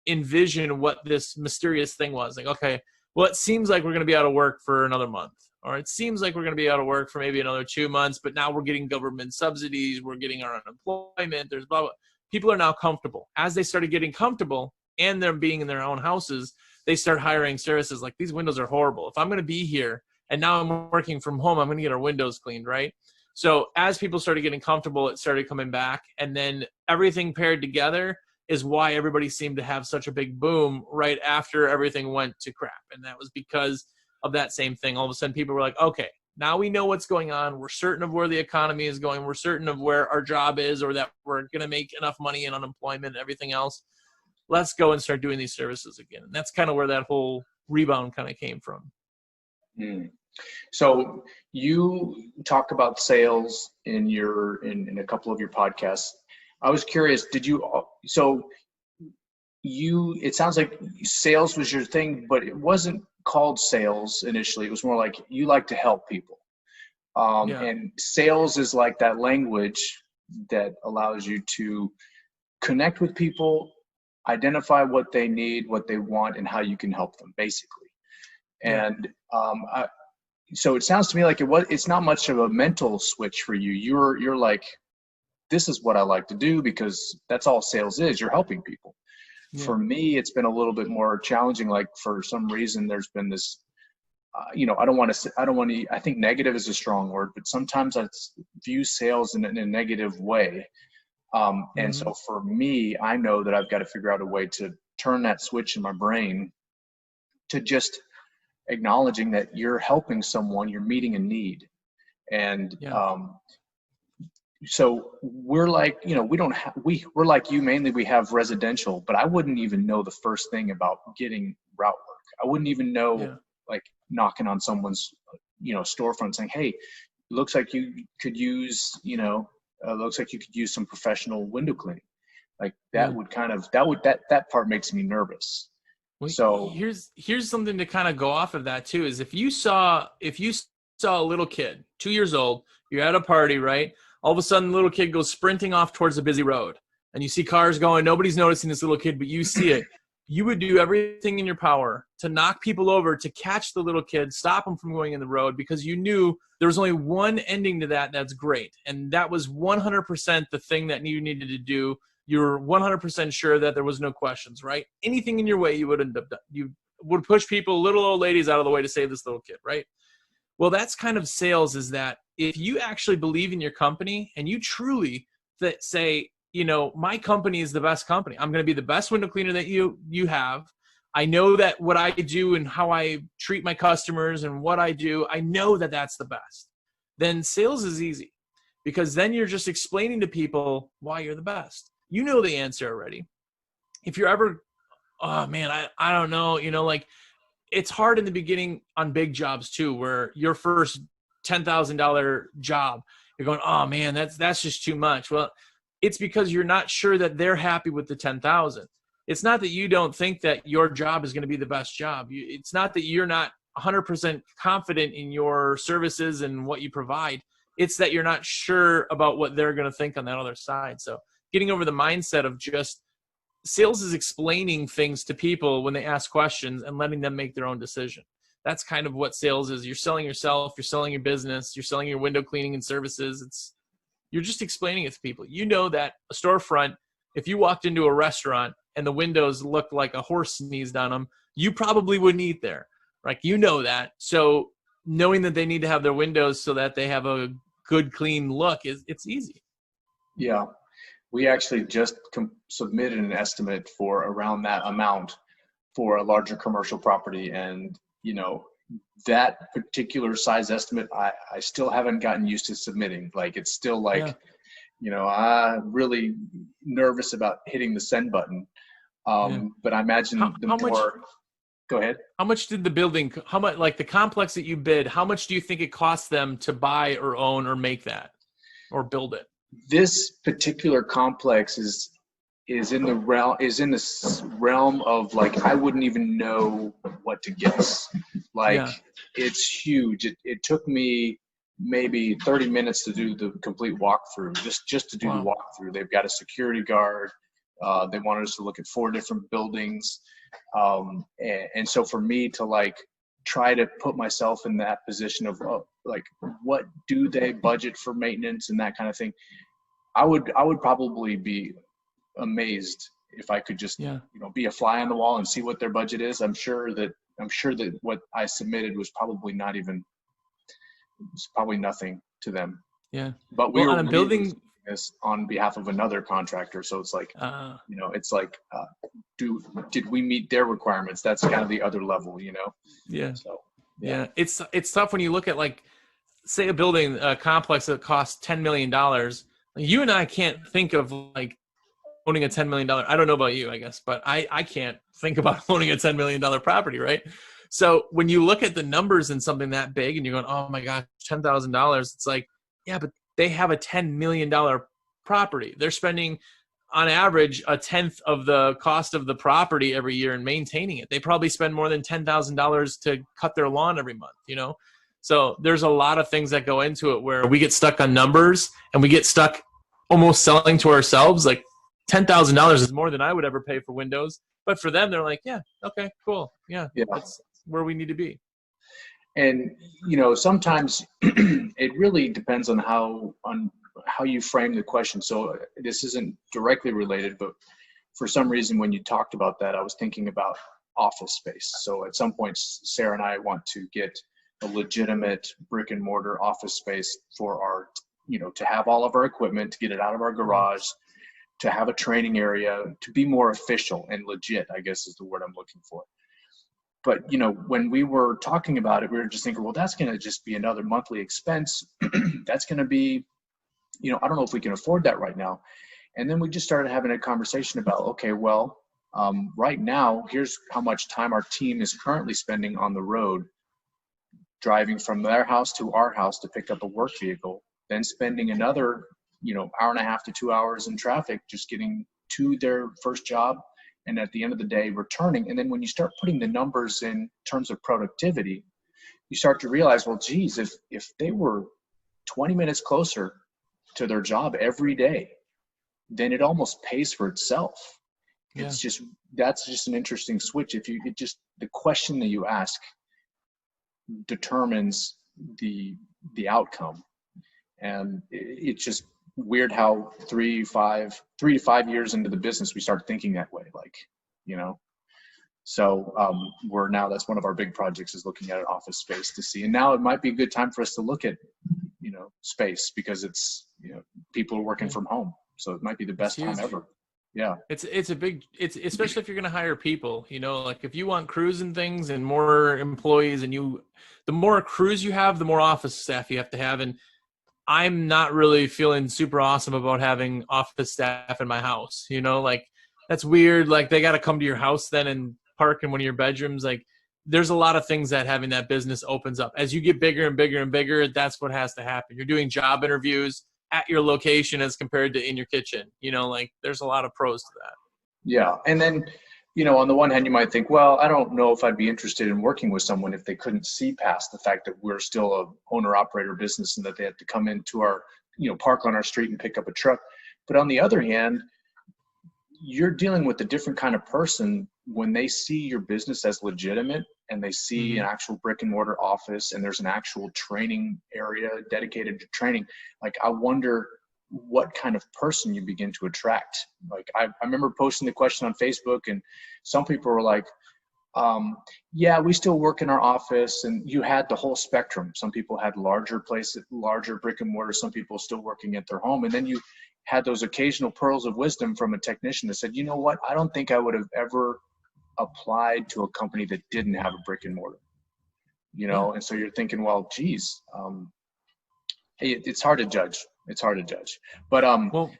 envision what this mysterious thing was. Okay, well, it seems like we're going to be out of work for another month. Or it seems like we're going to be out of work for maybe another 2 months, but now we're getting government subsidies. We're getting our unemployment. There's blah, blah. People are now comfortable. As they started getting comfortable and them being in their own houses, they start hiring services like, these windows are horrible. If I'm going to be here and now I'm working from home, I'm going to get our windows cleaned, right? So as people started getting comfortable, it started coming back. And then everything paired together is why everybody seemed to have such a big boom right after everything went to crap. And that was because of that same thing. All of a sudden people were like, okay, now we know what's going on. We're certain of where the economy is going. We're certain of where our job is, or that we're going to make enough money in unemployment and everything else. Let's go and start doing these services again. And that's kind of where that whole rebound kind of came from. So you talk about sales in a couple of your podcasts. I was curious, it sounds like sales was your thing, but it wasn't called sales initially. It was more like you like to help people. And sales is like that language that allows you to connect with people, identify what they need, what they want, and how you can help them, basically. And so it sounds to me like it's not much of a mental switch for you. You're like, this is what I like to do, because that's all sales is. You're helping people. Yeah. For me, it's been a little bit more challenging. For some reason, there's been this, I think negative is a strong word, but sometimes I view sales in a negative way. And so for me, I know that I've got to figure out a way to turn that switch in my brain to just acknowledging that you're helping someone, you're meeting a need. And so we're like, you know, we're like you, mainly we have residential, but I wouldn't even know the first thing about getting route work. I wouldn't even know, like knocking on someone's, you know, storefront saying, hey, looks like you could use, you know, looks like you could use some professional window cleaning. Like that would kind of, that part makes me nervous. Well, so here's something to kind of go off of that too, is if you saw a little kid, 2 years old, you're at a party, right? All of a sudden, the little kid goes sprinting off towards a busy road, and you see cars going. Nobody's noticing this little kid, but you see it. You would do everything in your power to knock people over, to catch the little kid, stop them from going in the road, because you knew there was only one ending to that. That's great. And that was 100% the thing that you needed to do. You're 100% sure that there was no questions, right? Anything in your way, you would end up done. You would push people, little old ladies, out of the way to save this little kid, right? Well, that's kind of sales, is that if you actually believe in your company and you truly say, you know, my company is the best company. I'm going to be the best window cleaner that you have. I know that what I do and how I treat my customers and what I do, I know that that's the best. Then sales is easy, because then you're just explaining to people why you're the best. You know the answer already. If you're ever, oh man, I don't know, you know, like it's hard in the beginning on big jobs too, where your first $10,000 job, you're going, oh man, that's just too much. Well, it's because you're not sure that they're happy with the 10,000. It's not that you don't think that your job is going to be the best job. It's not that you're not 100% confident in your services and what you provide. It's that you're not sure about what they're going to think on that other side. So getting over the mindset of just sales is explaining things to people when they ask questions and letting them make their own decision. That's kind of what sales is. You're selling yourself, you're selling your business, you're selling your window cleaning and services. You're just explaining it to people. You know that a storefront, if you walked into a restaurant and the windows looked like a horse sneezed on them, you probably wouldn't eat there. Like, you know that. So knowing that they need to have their windows so that they have a good, clean look, it's easy. Yeah. We actually just submitted an estimate for around that amount for a larger commercial property. And, you know, that particular size estimate, I still haven't gotten used to submitting. Like, it's still like, you know, I'm really nervous about hitting the send button. But I imagine go ahead. How much did the building, like the complex that you bid, how much do you think it cost them to buy or own or make that or build it? This particular complex is in the realm of, like, I wouldn't even know what to guess. Like, it's huge. It took me maybe 30 minutes to do the complete walkthrough, just to do the walkthrough. They've got a security guard. They wanted us to look at 4 different buildings. And so for me to, like, try to put myself in that position of, like, what do they budget for maintenance and that kind of thing, I would probably be amazed if I could just you know, be a fly on the wall and see what their budget is. I'm sure that what I submitted was probably probably nothing to them. Yeah. But we were on building this on behalf of another contractor, so it's like, you know, it's like, did we meet their requirements? That's kind of the other level, you know. Yeah. So it's tough when you look at, like, say a complex that costs $10 million. You and I can't think of, like, owning a $10 million. I don't know about you, I guess, but I can't think about owning a $10 million property, right? So when you look at the numbers in something that big and you're going, oh my gosh, $10,000, it's like, yeah, but they have a $10 million property. They're spending on average a tenth of the cost of the property every year in maintaining it. They probably spend more than $10,000 to cut their lawn every month, you know? So there's a lot of things that go into it where we get stuck on numbers and we get stuck almost selling to ourselves. Like, $10,000 is more than I would ever pay for windows. But for them, they're like, yeah, okay, cool. Yeah, that's where we need to be. And, you know, sometimes it really depends on how you frame the question. So this isn't directly related, but for some reason, when you talked about that, I was thinking about office space. So at some point, Sarah and I want to get a legitimate brick and mortar office space for our, you know, to have all of our equipment, to get it out of our garage, to have a training area, to be more official and legit, I guess is the word I'm looking for. But, when we were talking about it, we were just thinking, well, that's going to just be another monthly expense. That's going to be, I don't know if we can afford that right now. And then we just started having a conversation about, okay, well, right now, here's how much time our team is currently spending on the road, driving from their house to our house to pick up a work vehicle, then spending another, hour and a half to 2 hours in traffic, just getting to their first job. And at the end of the day, returning. And then when you start putting the numbers in terms of productivity, you start to realize, well, geez, if they were 20 minutes closer to their job every day, then it almost pays for itself. Yeah. That's just an interesting switch. The question that you ask determines the outcome. And it's just weird how 3 to 5 years into the business, we start thinking that way, so that's one of our big projects, is looking at an office space to see. And now it might be a good time for us to look at, space, because it's, people are working from home. So it might be the best time ever. Yeah. It's especially if you're going to hire people, like if you want crews and things and more employees, and the more crews you have, the more office staff you have to have. And I'm not really feeling super awesome about having office staff in my house, like that's weird. Like they got to come to your house then and park in one of your bedrooms. Like there's a lot of things that having that business opens up. As you get bigger and bigger and bigger, that's what has to happen. You're doing job interviews at your location as compared to in your kitchen, like there's a lot of pros to that. Yeah. And then, on the one hand, you might think, well, I don't know if I'd be interested in working with someone if they couldn't see past the fact that we're still a owner-operator business and that they have to come into our, park on our street and pick up a truck. But on the other hand, you're dealing with a different kind of person when they see your business as legitimate and they see an actual brick and mortar office and there's an actual training area dedicated to training. Like, I wonder what kind of person you begin to attract. Like I remember posting the question on Facebook, and some people were like, yeah, we still work in our office. And you had the whole spectrum. Some people had larger places, larger brick and mortar, some people still working at their home. And then you had those occasional pearls of wisdom from a technician that said, you know what, I don't think I would have ever applied to a company that didn't have a brick and mortar, And so you're thinking, well, geez, it's hard to judge. It's hard to judge, but well,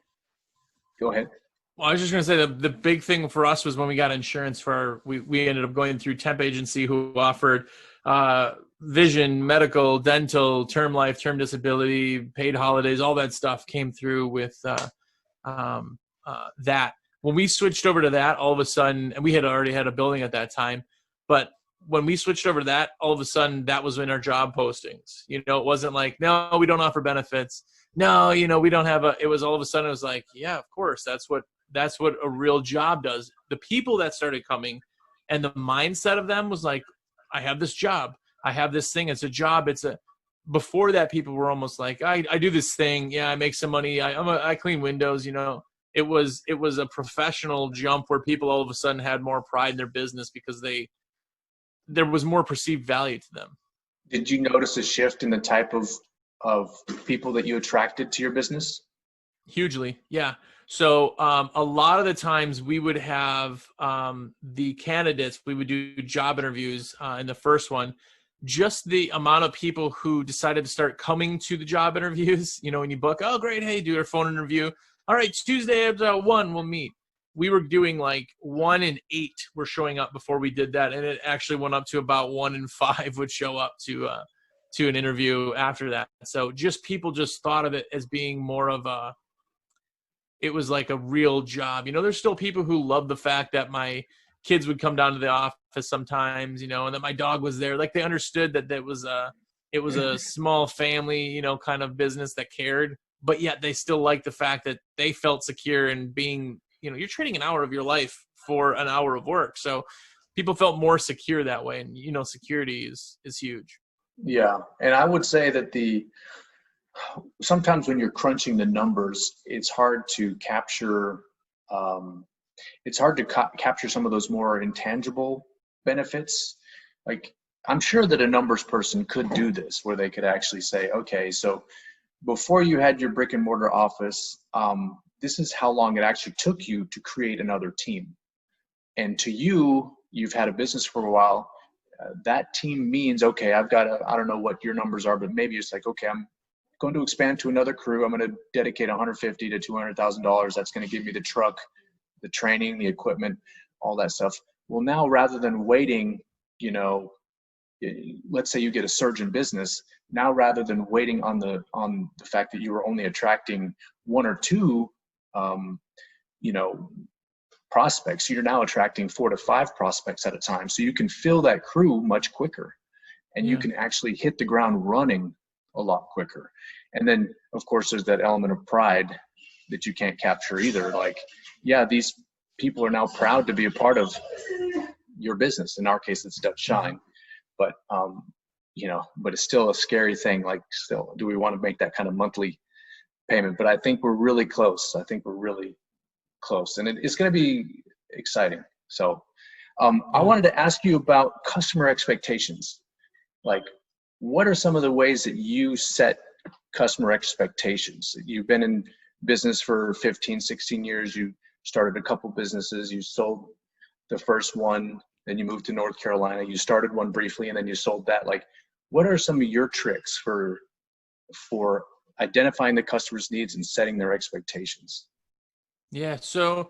go ahead. Well, I was just going to say the big thing for us was when we got insurance we ended up going through temp agency who offered vision, medical, dental, term life, term disability, paid holidays, all that stuff came through with that. When we switched over to that, all of a sudden, and we had already had a building at that time, but when we switched over to that, all of a sudden that was in our job postings. It wasn't like, no, we don't offer benefits. No, we don't have it was all of a sudden, it was like, yeah, of course. That's what a real job does. The people that started coming and the mindset of them was like, I have this job. I have this thing. It's a job. Before that, people were almost like, I do this thing. Yeah, I make some money. I clean windows, It was a professional jump where people all of a sudden had more pride in their business because there was more perceived value to them. Did you notice a shift in the type of people that you attracted to your business? Hugely, yeah. So a lot of the times we would have the candidates, we would do job interviews in the first one. Just the amount of people who decided to start coming to the job interviews, when you book, oh, great, hey, do our phone interview. All right, Tuesday at 1, we'll meet. We were doing like 1 in 8 were showing up before we did that. And it actually went up to about 1 in 5 would show up to an interview after that. So people just thought of it as being more of it was like a real job. There's still people who love the fact that my kids would come down to the office sometimes, and that my dog was there. Like they understood that it was a small family, kind of business that cared, but yet they still liked the fact that they felt secure in being, you're trading an hour of your life for an hour of work. So people felt more secure that way. And, security is huge. Yeah. And I would say that sometimes when you're crunching the numbers, it's hard to capture, capture some of those more intangible benefits. Like, I'm sure that a numbers person could do this where they could actually say, okay, so before you had your brick and mortar office, this is how long it actually took you to create another team. And to you, you've had a business for a while. That team means, okay, I've got I don't know what your numbers are, but maybe it's like, okay, I'm going to expand to another crew. I'm going to dedicate $150,000 to $200,000. That's going to give me the truck, the training, the equipment, all that stuff. Well, now rather than waiting, you know, let's say you get a surge in business. Now, rather than waiting on the fact that you were only attracting one or two, you know, prospects, you're now attracting 4 to 5 prospects at a time. So you can fill that crew much quicker, and you can actually hit the ground running a lot quicker. And then, of course, there's that element of pride that you can't capture either. Like, yeah, these people are now proud to be a part of your business. In our case, it's Dutch Shine. But, you know, but it's still a scary thing. Like, still, do we want to make that kind of monthly payment? But I think we're really close. I think we're really close, and it's going to be exciting. So I wanted to ask you about customer expectations. Like, what are some of the ways that you set customer expectations? You've been in business for 15, 16 years. You started a couple businesses. You sold the first one, then you moved to North Carolina. You started one briefly, and then you sold that. Like, what are some of your tricks for identifying the customer's needs and setting their expectations? Yeah. So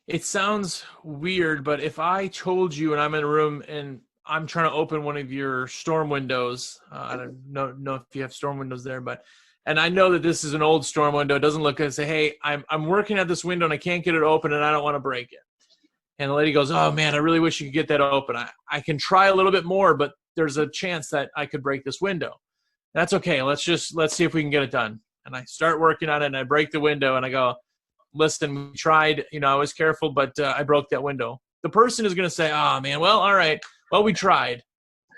it sounds weird, but if I told you and I'm in a room and I'm trying to open one of your storm windows, I don't know if you have storm windows there, and I know that this is an old storm window. It doesn't look good. I say, hey, I'm working at this window and I can't get it open and I don't want to break it. And the lady goes, oh man, I really wish you could get that open. I can try a little bit more, but there's a chance that I could break this window. That's okay. Let's see if we can get it done. And I start working on it and I break the window and I go, listen, we tried, you know, I was careful, but I broke that window. The person is going to say, oh man, well, all right. Well, we tried,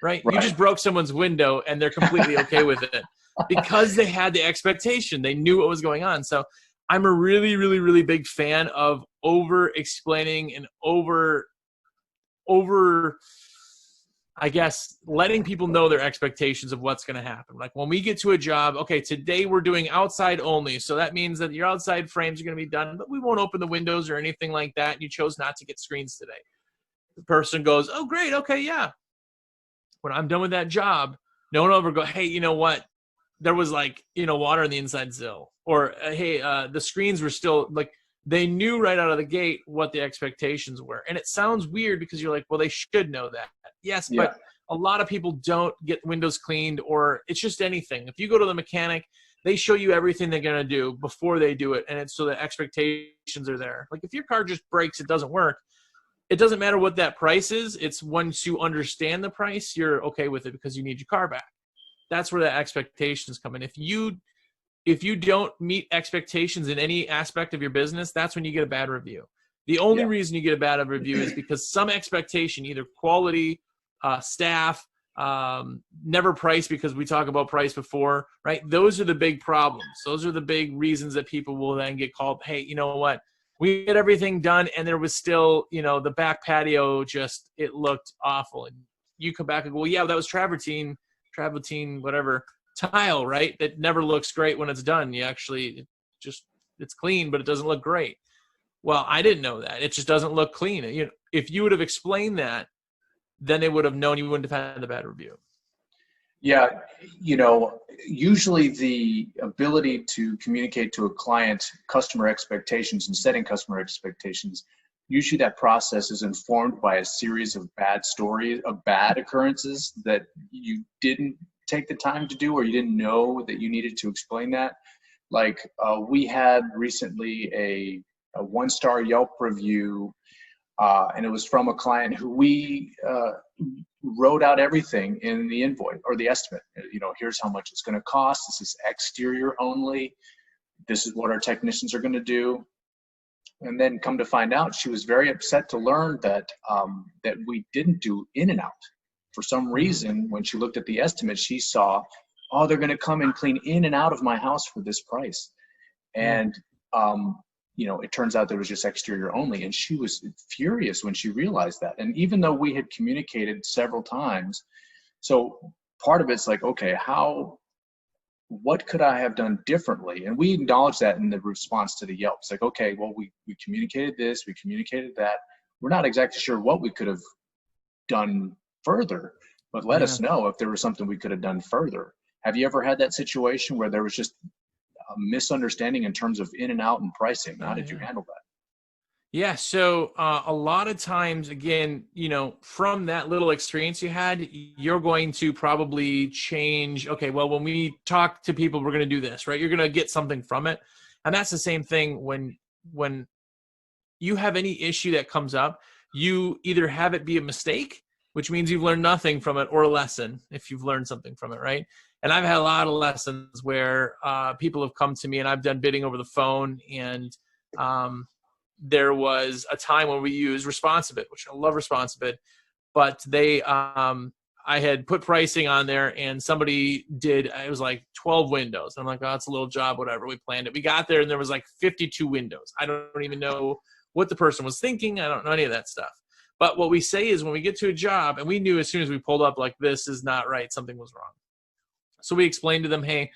right? You just broke someone's window and they're completely okay with it because they had the expectation. They knew what was going on. So I'm a really, really, really big fan of over explaining and over, I guess, letting people know their expectations of what's going to happen. Like when we get to a job, okay, today we're doing outside only. So that means that your outside frames are going to be done, but we won't open the windows or anything like that. You chose not to get screens today. The person goes, oh, great. Okay. Yeah. When I'm done with that job, no one over go, hey, you know what? There was like, you know, water in the inside sill, or hey, the screens were still like, they knew right out of the gate what the expectations were. And it sounds weird because you're like, well, they should know that. Yes, yeah. But a lot of people don't get windows cleaned, or it's just anything. If you go to the mechanic, they show you everything they're going to do before they do it. And it's so the expectations are there. Like if your car just breaks, it doesn't work. It doesn't matter what that price is. It's once you understand the price, you're okay with it because you need your car back. That's where the expectations come in. If you don't meet expectations in any aspect of your business, that's when you get a bad review. The only reason you get a bad review is because some expectation, either quality, staff, never price, because we talk about price before, right? Those are the big problems. Those are the big reasons that people will then get called, hey, you know what? We had everything done and there was still, you know, the back patio just, it looked awful. And you come back and go, well, yeah, that was travertine, whatever, tile, right? That never looks great when it's done. You actually it's clean, but it doesn't look great. Well, I didn't know that. It just doesn't look clean. You know, if you would have explained that, then they would have known you wouldn't have had the bad review. Yeah. You know, usually the ability to communicate to a client customer expectations and setting customer expectations, usually that process is informed by a series of bad occurrences that you didn't take the time to do, or you didn't know that you needed to explain that. Like we had recently a 1-star Yelp review, and it was from a client who we wrote out everything in the invoice or the estimate. You know, here's how much it's going to cost. This is exterior only. This is what our technicians are going to do. And then come to find out, she was very upset to learn that that we didn't do in and out. For some reason, when she looked at the estimate, she saw, oh, they're going to come and clean in and out of my house for this price. And, you know, it turns out there was just exterior only. And she was furious when she realized that. And even though we had communicated several times, so part of it's like, okay, how what could I have done differently? And we acknowledge that in the response to the Yelp. It's like, okay, well, we communicated this, we communicated that. We're not exactly sure what we could have done further, but let us know if there was something we could have done further. Have you ever had that situation where there was just a misunderstanding in terms of in and out and pricing? How did you handle that? Yeah. So a lot of times, again, from that little experience you had, you're going to probably change. Okay, well, when we talk to people, we're going to do this, right? You're going to get something from it. And that's the same thing when you have any issue that comes up, you either have it be a mistake, which means you've learned nothing from it, or a lesson if you've learned something from it, right? And I've had a lot of lessons where people have come to me and I've done bidding over the phone, and there was a time when we used Responsibid, which I love Responsibid, but I had put pricing on there and somebody did, it was like 12 windows. I'm like, oh, it's a little job, whatever. We planned it. We got there and there was like 52 windows. I don't even know what the person was thinking. I don't know any of that stuff. But what we say is when we get to a job, and we knew as soon as we pulled up, like, this is not right, something was wrong. So we explained to them, hey,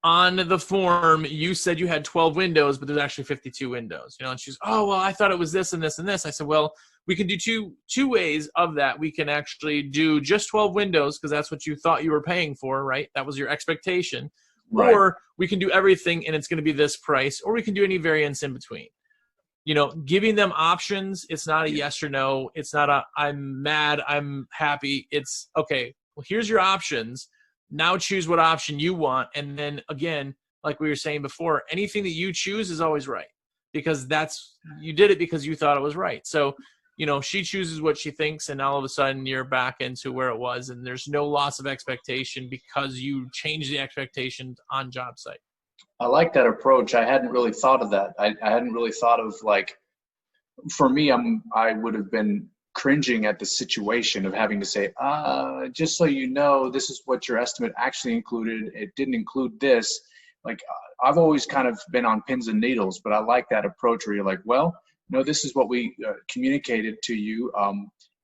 on the form, you said you had 12 windows, but there's actually 52 windows. And she's, oh, well, I thought it was this and this and this. I said, well, we can do two ways of that. We can actually do just 12 windows because that's what you thought you were paying for, right? That was your expectation. Right. Or we can do everything and it's going to be this price, or we can do any variance in between. Giving them options. It's not a yes or no. It's not a I'm mad, I'm happy. It's okay, well, here's your options. Now choose what option you want. And then again, like we were saying before, anything that you choose is always right, because you did it because you thought it was right. So, she chooses what she thinks, and all of a sudden you're back into where it was, and there's no loss of expectation because you changed the expectations on job site. I like that approach. I hadn't really thought of that. I hadn't really thought of, like, for me, I would have been cringing at the situation of having to say, just so you know, this is what your estimate actually included. It didn't include this. Like, I've always kind of been on pins and needles, but I like that approach where you're like, well, no, this is what we communicated to you.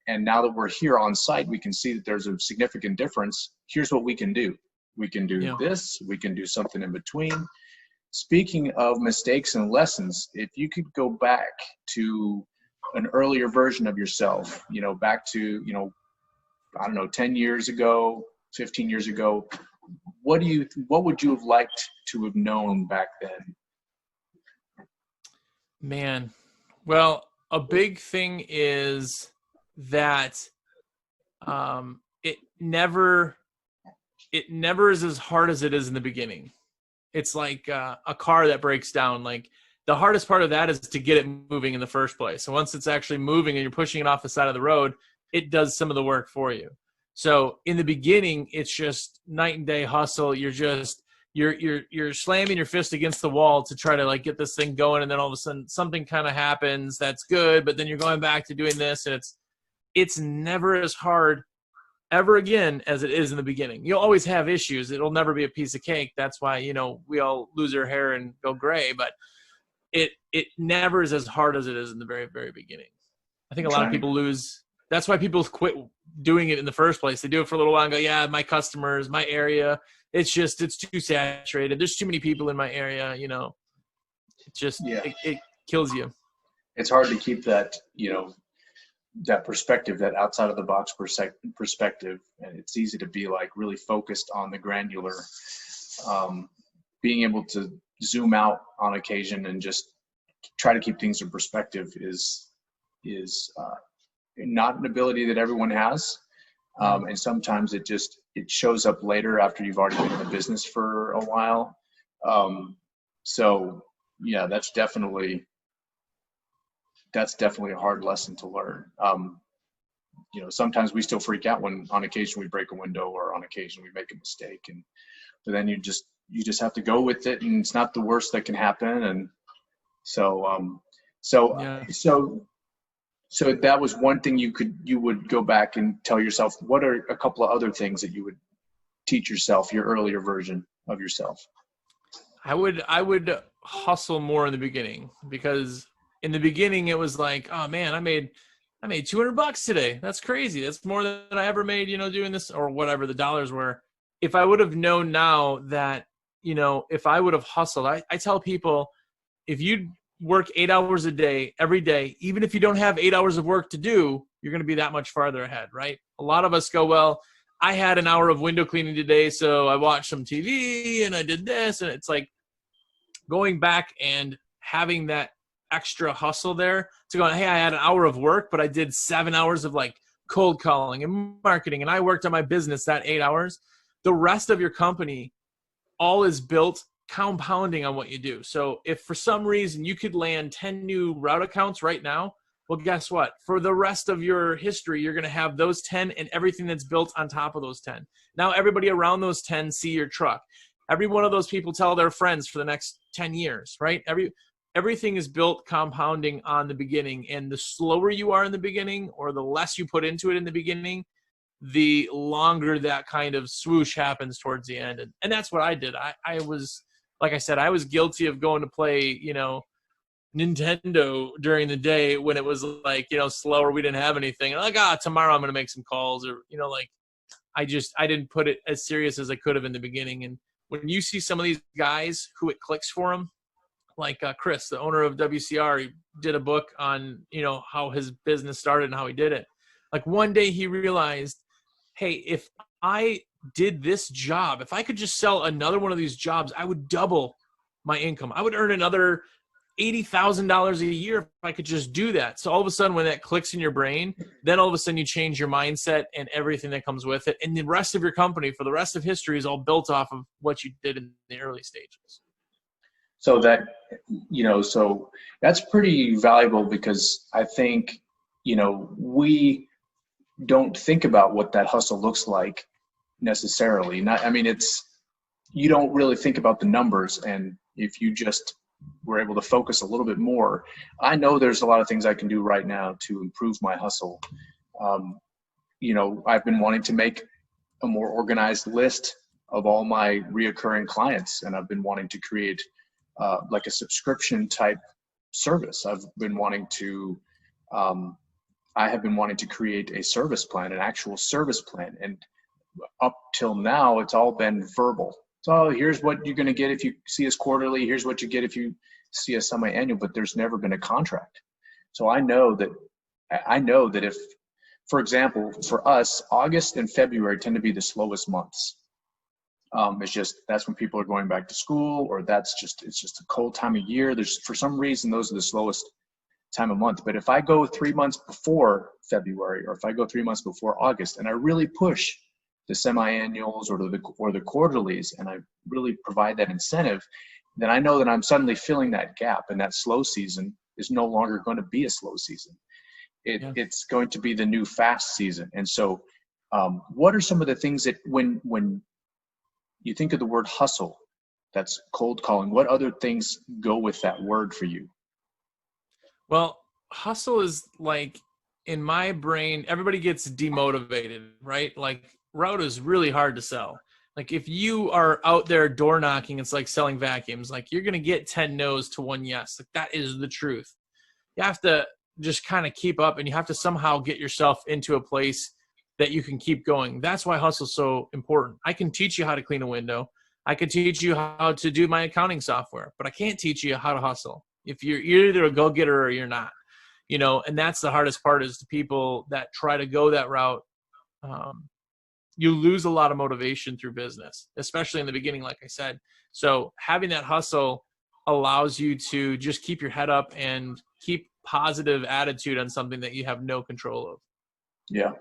And now that we're here on site, we can see that there's a significant difference. Here's what we can do. We can do this. We can do something in between. Speaking of mistakes and lessons, if you could go back to an earlier version of yourself, back to, I don't know, 10 years ago, 15 years ago, what would you have liked to have known back then? Man, well, a big thing is that it never is as hard as it is in the beginning. It's like a car that breaks down. Like, the hardest part of that is to get it moving in the first place. So once it's actually moving and you're pushing it off the side of the road, it does some of the work for you. So in the beginning, it's just night and day hustle. You're just you're slamming your fist against the wall to try to, like, get this thing going, and then all of a sudden something kind of happens that's good, but then you're going back to doing this, and it's never as hard ever again as it is in the beginning. You'll always have issues. It'll never be a piece of cake. That's why, we all lose our hair and go gray, but it never is as hard as it is in the very, very beginning. I think a lot of people lose. That's why people quit doing it in the first place. They do it for a little while and go, yeah, my customers, my area, it's too saturated. There's too many people in my area, it kills you. It's hard to keep that, that perspective, that outside of the box perspective. And it's easy to be, like, really focused on the granular, being able to zoom out on occasion and just try to keep things in perspective is not an ability that everyone has. And sometimes it shows up later after you've already been in the business for a while. So yeah, that's definitely a hard lesson to learn. Sometimes we still freak out when on occasion we break a window, or on occasion we make a mistake, but then you just have to go with it, and it's not the worst that can happen. And so that was one thing you would go back and tell yourself. What are a couple of other things that you would teach yourself, your earlier version of yourself? I would hustle more in the beginning, because in the beginning it was like, oh man, I made $200 today. That's crazy. That's more than I ever made, doing this, or whatever the dollars were. If I would have known now that if I would have hustled, I tell people, if you work 8 hours a day, every day, even if you don't have 8 hours of work to do, you're going to be that much farther ahead, right? A lot of us go, well, I had an hour of window cleaning today, so I watched some TV and I did this. And it's like going back and having that extra hustle there to go, hey, I had an hour of work, but I did 7 hours of like cold calling and marketing, and I worked on my business that 8 hours. The rest of your company all is built compounding on what you do. So if for some reason you could land 10 new route accounts right now, well, guess what? For the rest of your history, you're going to have those 10 and everything that's built on top of those 10. Now everybody around those 10 see your truck. Every one of those people tell their friends for the next 10 years, right? Everything is built compounding on the beginning. And the slower you are in the beginning, or the less you put into it in the beginning, the longer that kind of swoosh happens towards the end. And that's what I did. I was, like I said, I was guilty of going to play, Nintendo during the day when it was like, slower. We didn't have anything. And like, tomorrow I'm going to make some calls, or, I didn't put it as serious as I could have in the beginning. And when you see some of these guys who it clicks for them, like Chris, the owner of WCR, he did a book on, how his business started and how he did it. Like one day he realized, hey, if I did this job, if I could just sell another one of these jobs, I would double my income. I would earn another $80,000 a year if I could just do that. So all of a sudden, when that clicks in your brain, then all of a sudden you change your mindset and everything that comes with it. And the rest of your company for the rest of history is all built off of what you did in the early stages. So that, so that's pretty valuable, because I think, we don't think about what that hustle looks like necessarily. You don't really think about the numbers. And if you just were able to focus a little bit more, I know there's a lot of things I can do right now to improve my hustle. I've been wanting to make a more organized list of all my reoccurring clients, and I've been wanting to create like a subscription type service. I have been wanting to create a service plan, an actual service plan. And up till now, it's all been verbal. So here's what you're going to get if you see us quarterly. Here's what you get if you see us semi-annual, but there's never been a contract. So I know that if, for example, for us, August and February tend to be the slowest months. That's when people are going back to school, or it's just a cold time of year. For some reason, those are the slowest time of month. But if I go 3 months before February, or if I go 3 months before August, and I really push the semi-annuals or the quarterlies, and I really provide that incentive, then I know that I'm suddenly filling that gap, and that slow season is no longer going to be a slow season. It's going to be the new fast season. And so what are some of the things that when you think of the word hustle, that's cold calling, what other things go with that word for you? Well, hustle is like, in my brain, everybody gets demotivated, right? Like, route is really hard to sell. Like, if you are out there door knocking, it's like selling vacuums. Like, you're going to get 10 no's to 1 yes. Like, that is the truth. You have to just kind of keep up, and you have to somehow get yourself into a place that you can keep going. That's why hustle is so important. I can teach you how to clean a window. I can teach you how to do my accounting software, but I can't teach you how to hustle. If you're either a go-getter or you're not, and that's the hardest part, is the people that try to go that route. You lose a lot of motivation through business, especially in the beginning, like I said. So having that hustle allows you to just keep your head up and keep positive attitude on something that you have no control of. Yeah,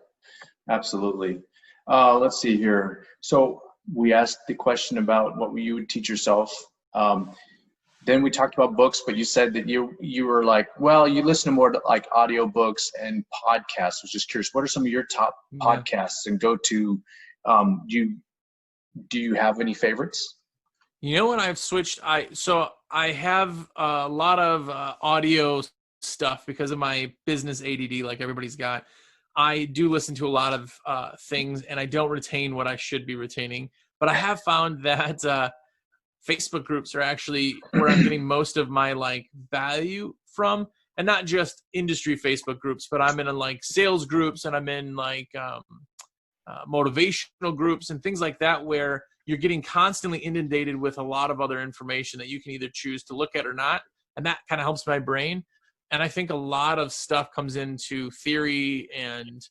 absolutely. Let's see here. So we asked the question about what you would teach yourself. Then we talked about books, but you said that you were like, well, you listen to more to like audio books and podcasts. I was just curious, what are some of your top podcasts and go to? Do you have any favorites? When I've switched, I have a lot of audio stuff because of my business ADD, like everybody's got. I do listen to a lot of things, and I don't retain what I should be retaining. But I have found that Facebook groups are actually where I'm getting most of my like value from, and not just industry Facebook groups, but I'm in like sales groups, and I'm in like motivational groups and things like that, where you're getting constantly inundated with a lot of other information that you can either choose to look at or not. And that kind of helps my brain. And I think a lot of stuff comes into theory and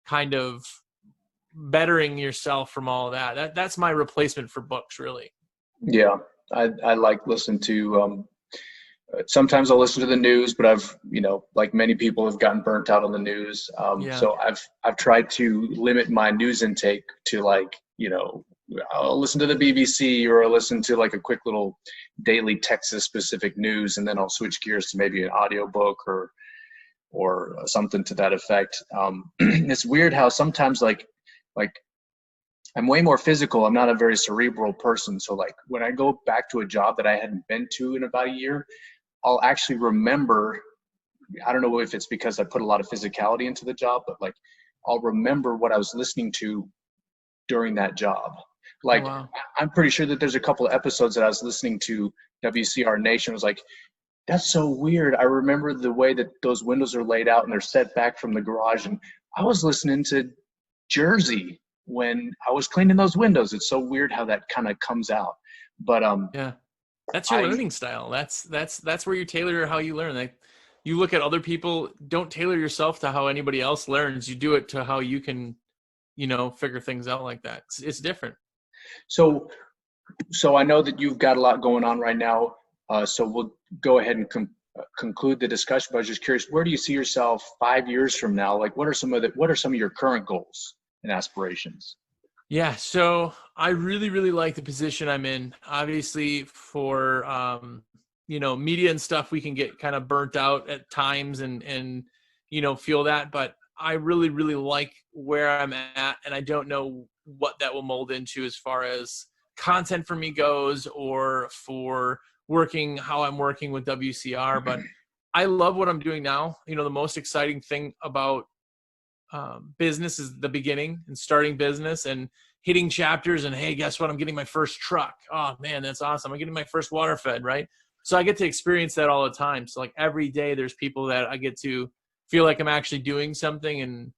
kind of bettering yourself from all of that. That's my replacement for books, really. Yeah. I like listening to, sometimes I'll listen to the news, but I've, like many people have gotten burnt out on the news. So I've tried to limit my news intake to I'll listen to the BBC or I'll listen to like a quick little daily Texas specific news. And then I'll switch gears to maybe an audiobook or something to that effect. It's weird how sometimes like I'm way more physical. I'm not a very cerebral person. So like when I go back to a job that I hadn't been to in about a year, I'll actually remember, I don't know if it's because I put a lot of physicality into the job, but like I'll remember what I was listening to during that job. Like, wow. I'm pretty sure that there's a couple of episodes that I was listening to WCR Nation. I was like, that's so weird. I remember the way that those windows are laid out and they're set back from the garage. And I was listening to Jersey when I was cleaning those windows. It's so weird how that kind of comes out. But yeah, that's your learning style. That's where you tailor how you learn. Like, you look at other people, don't tailor yourself to how anybody else learns. You do it to how you can, figure things out like that. It's different. So I know that you've got a lot going on right now. So we'll go ahead and conclude the discussion. But I was just curious, where do you see yourself 5 years from now? Like, what are some of your current goals and aspirations? Yeah, so I really, really like the position I'm in. Obviously, for media and stuff, we can get kind of burnt out at times and feel that. But I really, really like where I'm at, and I don't know what that will mold into as far as content for me goes, or for how I'm working with WCR. But I love what I'm doing now. The most exciting thing about business is the beginning and starting business and hitting chapters. And hey, guess what? I'm getting my first truck. Oh man, that's awesome. I'm getting my first water fed, right? So I get to experience that all the time. So like every day there's people that I get to feel like I'm actually doing something. And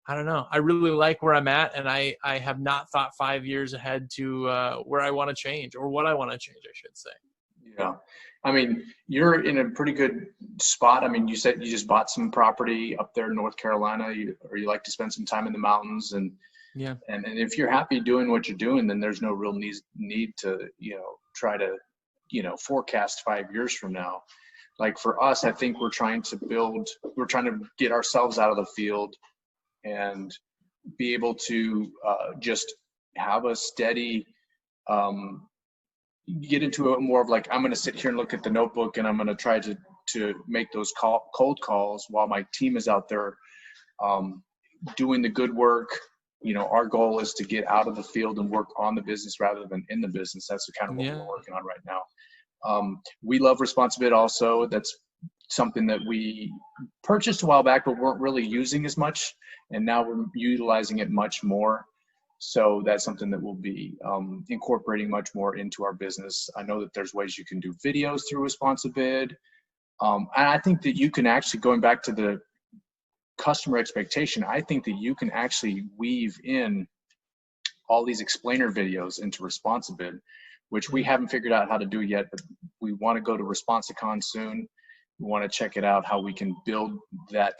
I don't know, I really like where I'm at. And I have not thought 5 years ahead to where I want to change, or what I want to change, I should say. Yeah. I mean, you're in a pretty good spot. I mean, you said you just bought some property up there in North Carolina, you like to spend some time in the mountains, and yeah. And if you're happy doing what you're doing, then there's no real need to, try to, forecast 5 years from now. Like for us, I think we're trying to get ourselves out of the field and be able to just have a steady, get into it more of like, I'm going to sit here and look at the notebook and I'm going to try to make those cold calls while my team is out there doing the good work. Our goal is to get out of the field and work on the business rather than in the business. That's the kind of what we're working on right now. We love Responsibid also. That's something that we purchased a while back, but weren't really using as much. And now we're utilizing it much more. So that's something that we'll be incorporating much more into our business. I know that there's ways you can do videos through Responsibid. And I think that you can actually, going back to the customer expectation, I think that you can actually weave in all these explainer videos into Responsibid, which we haven't figured out how to do yet, but we want to go to Responsicon soon. We want to check it out, how we can build that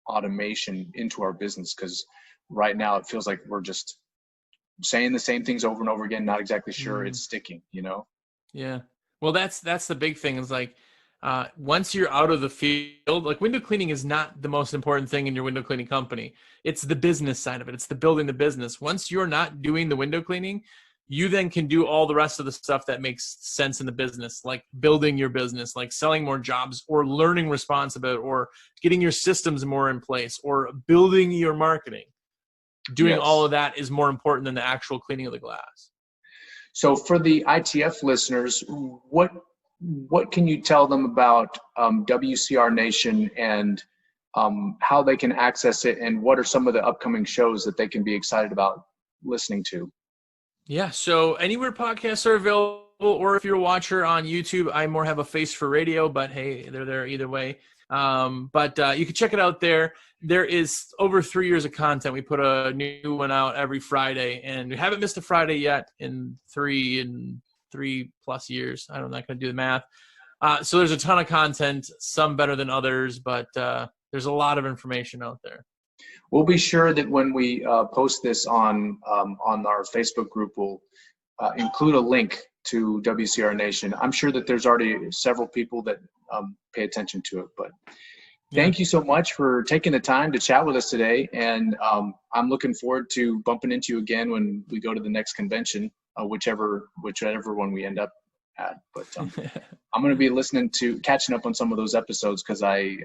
automation into our business, because right now it feels like we're just saying the same things over and over again, not exactly sure it's sticking, Yeah. Well, that's the big thing is like, once you're out of the field, like window cleaning is not the most important thing in your window cleaning company. It's the business side of it. It's the building the business. Once you're not doing the window cleaning, you then can do all the rest of the stuff that makes sense in the business, like building your business, like selling more jobs, or learning Responsibid, or getting your systems more in place, or building your marketing. Doing all of that is more important than the actual cleaning of the glass. So for the ITF listeners, what can you tell them about WCR Nation and how they can access it, and what are some of the upcoming shows that they can be excited about listening to? Yeah, so anywhere podcasts are available, or if you're a watcher on YouTube, I more have a face for radio, but hey, they're there either way. But you can check it out there. There is over 3 years of content. We put a new one out every Friday, and we haven't missed a Friday yet in 3+ years. I'm not going to do the math. So there's a ton of content, some better than others, but there's a lot of information out there. We'll be sure that when we post this on our Facebook group, we'll include a link to WCR Nation. I'm sure that there's already several people that pay attention to it, but thank you so much for taking the time to chat with us today. And I'm looking forward to bumping into you again when we go to the next convention, whichever one we end up at. But I'm going to be catching up on some of those episodes because I've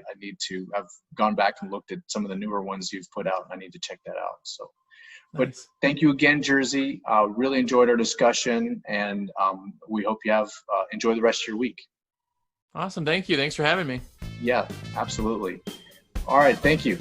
gone back and looked at some of the newer ones you've put out. I need to check that out. So, but Nice. Thank you again, Jersey. Really enjoyed our discussion, and we hope you enjoy the rest of your week. Awesome. Thank you. Thanks for having me. Yeah, absolutely. All right. Thank you.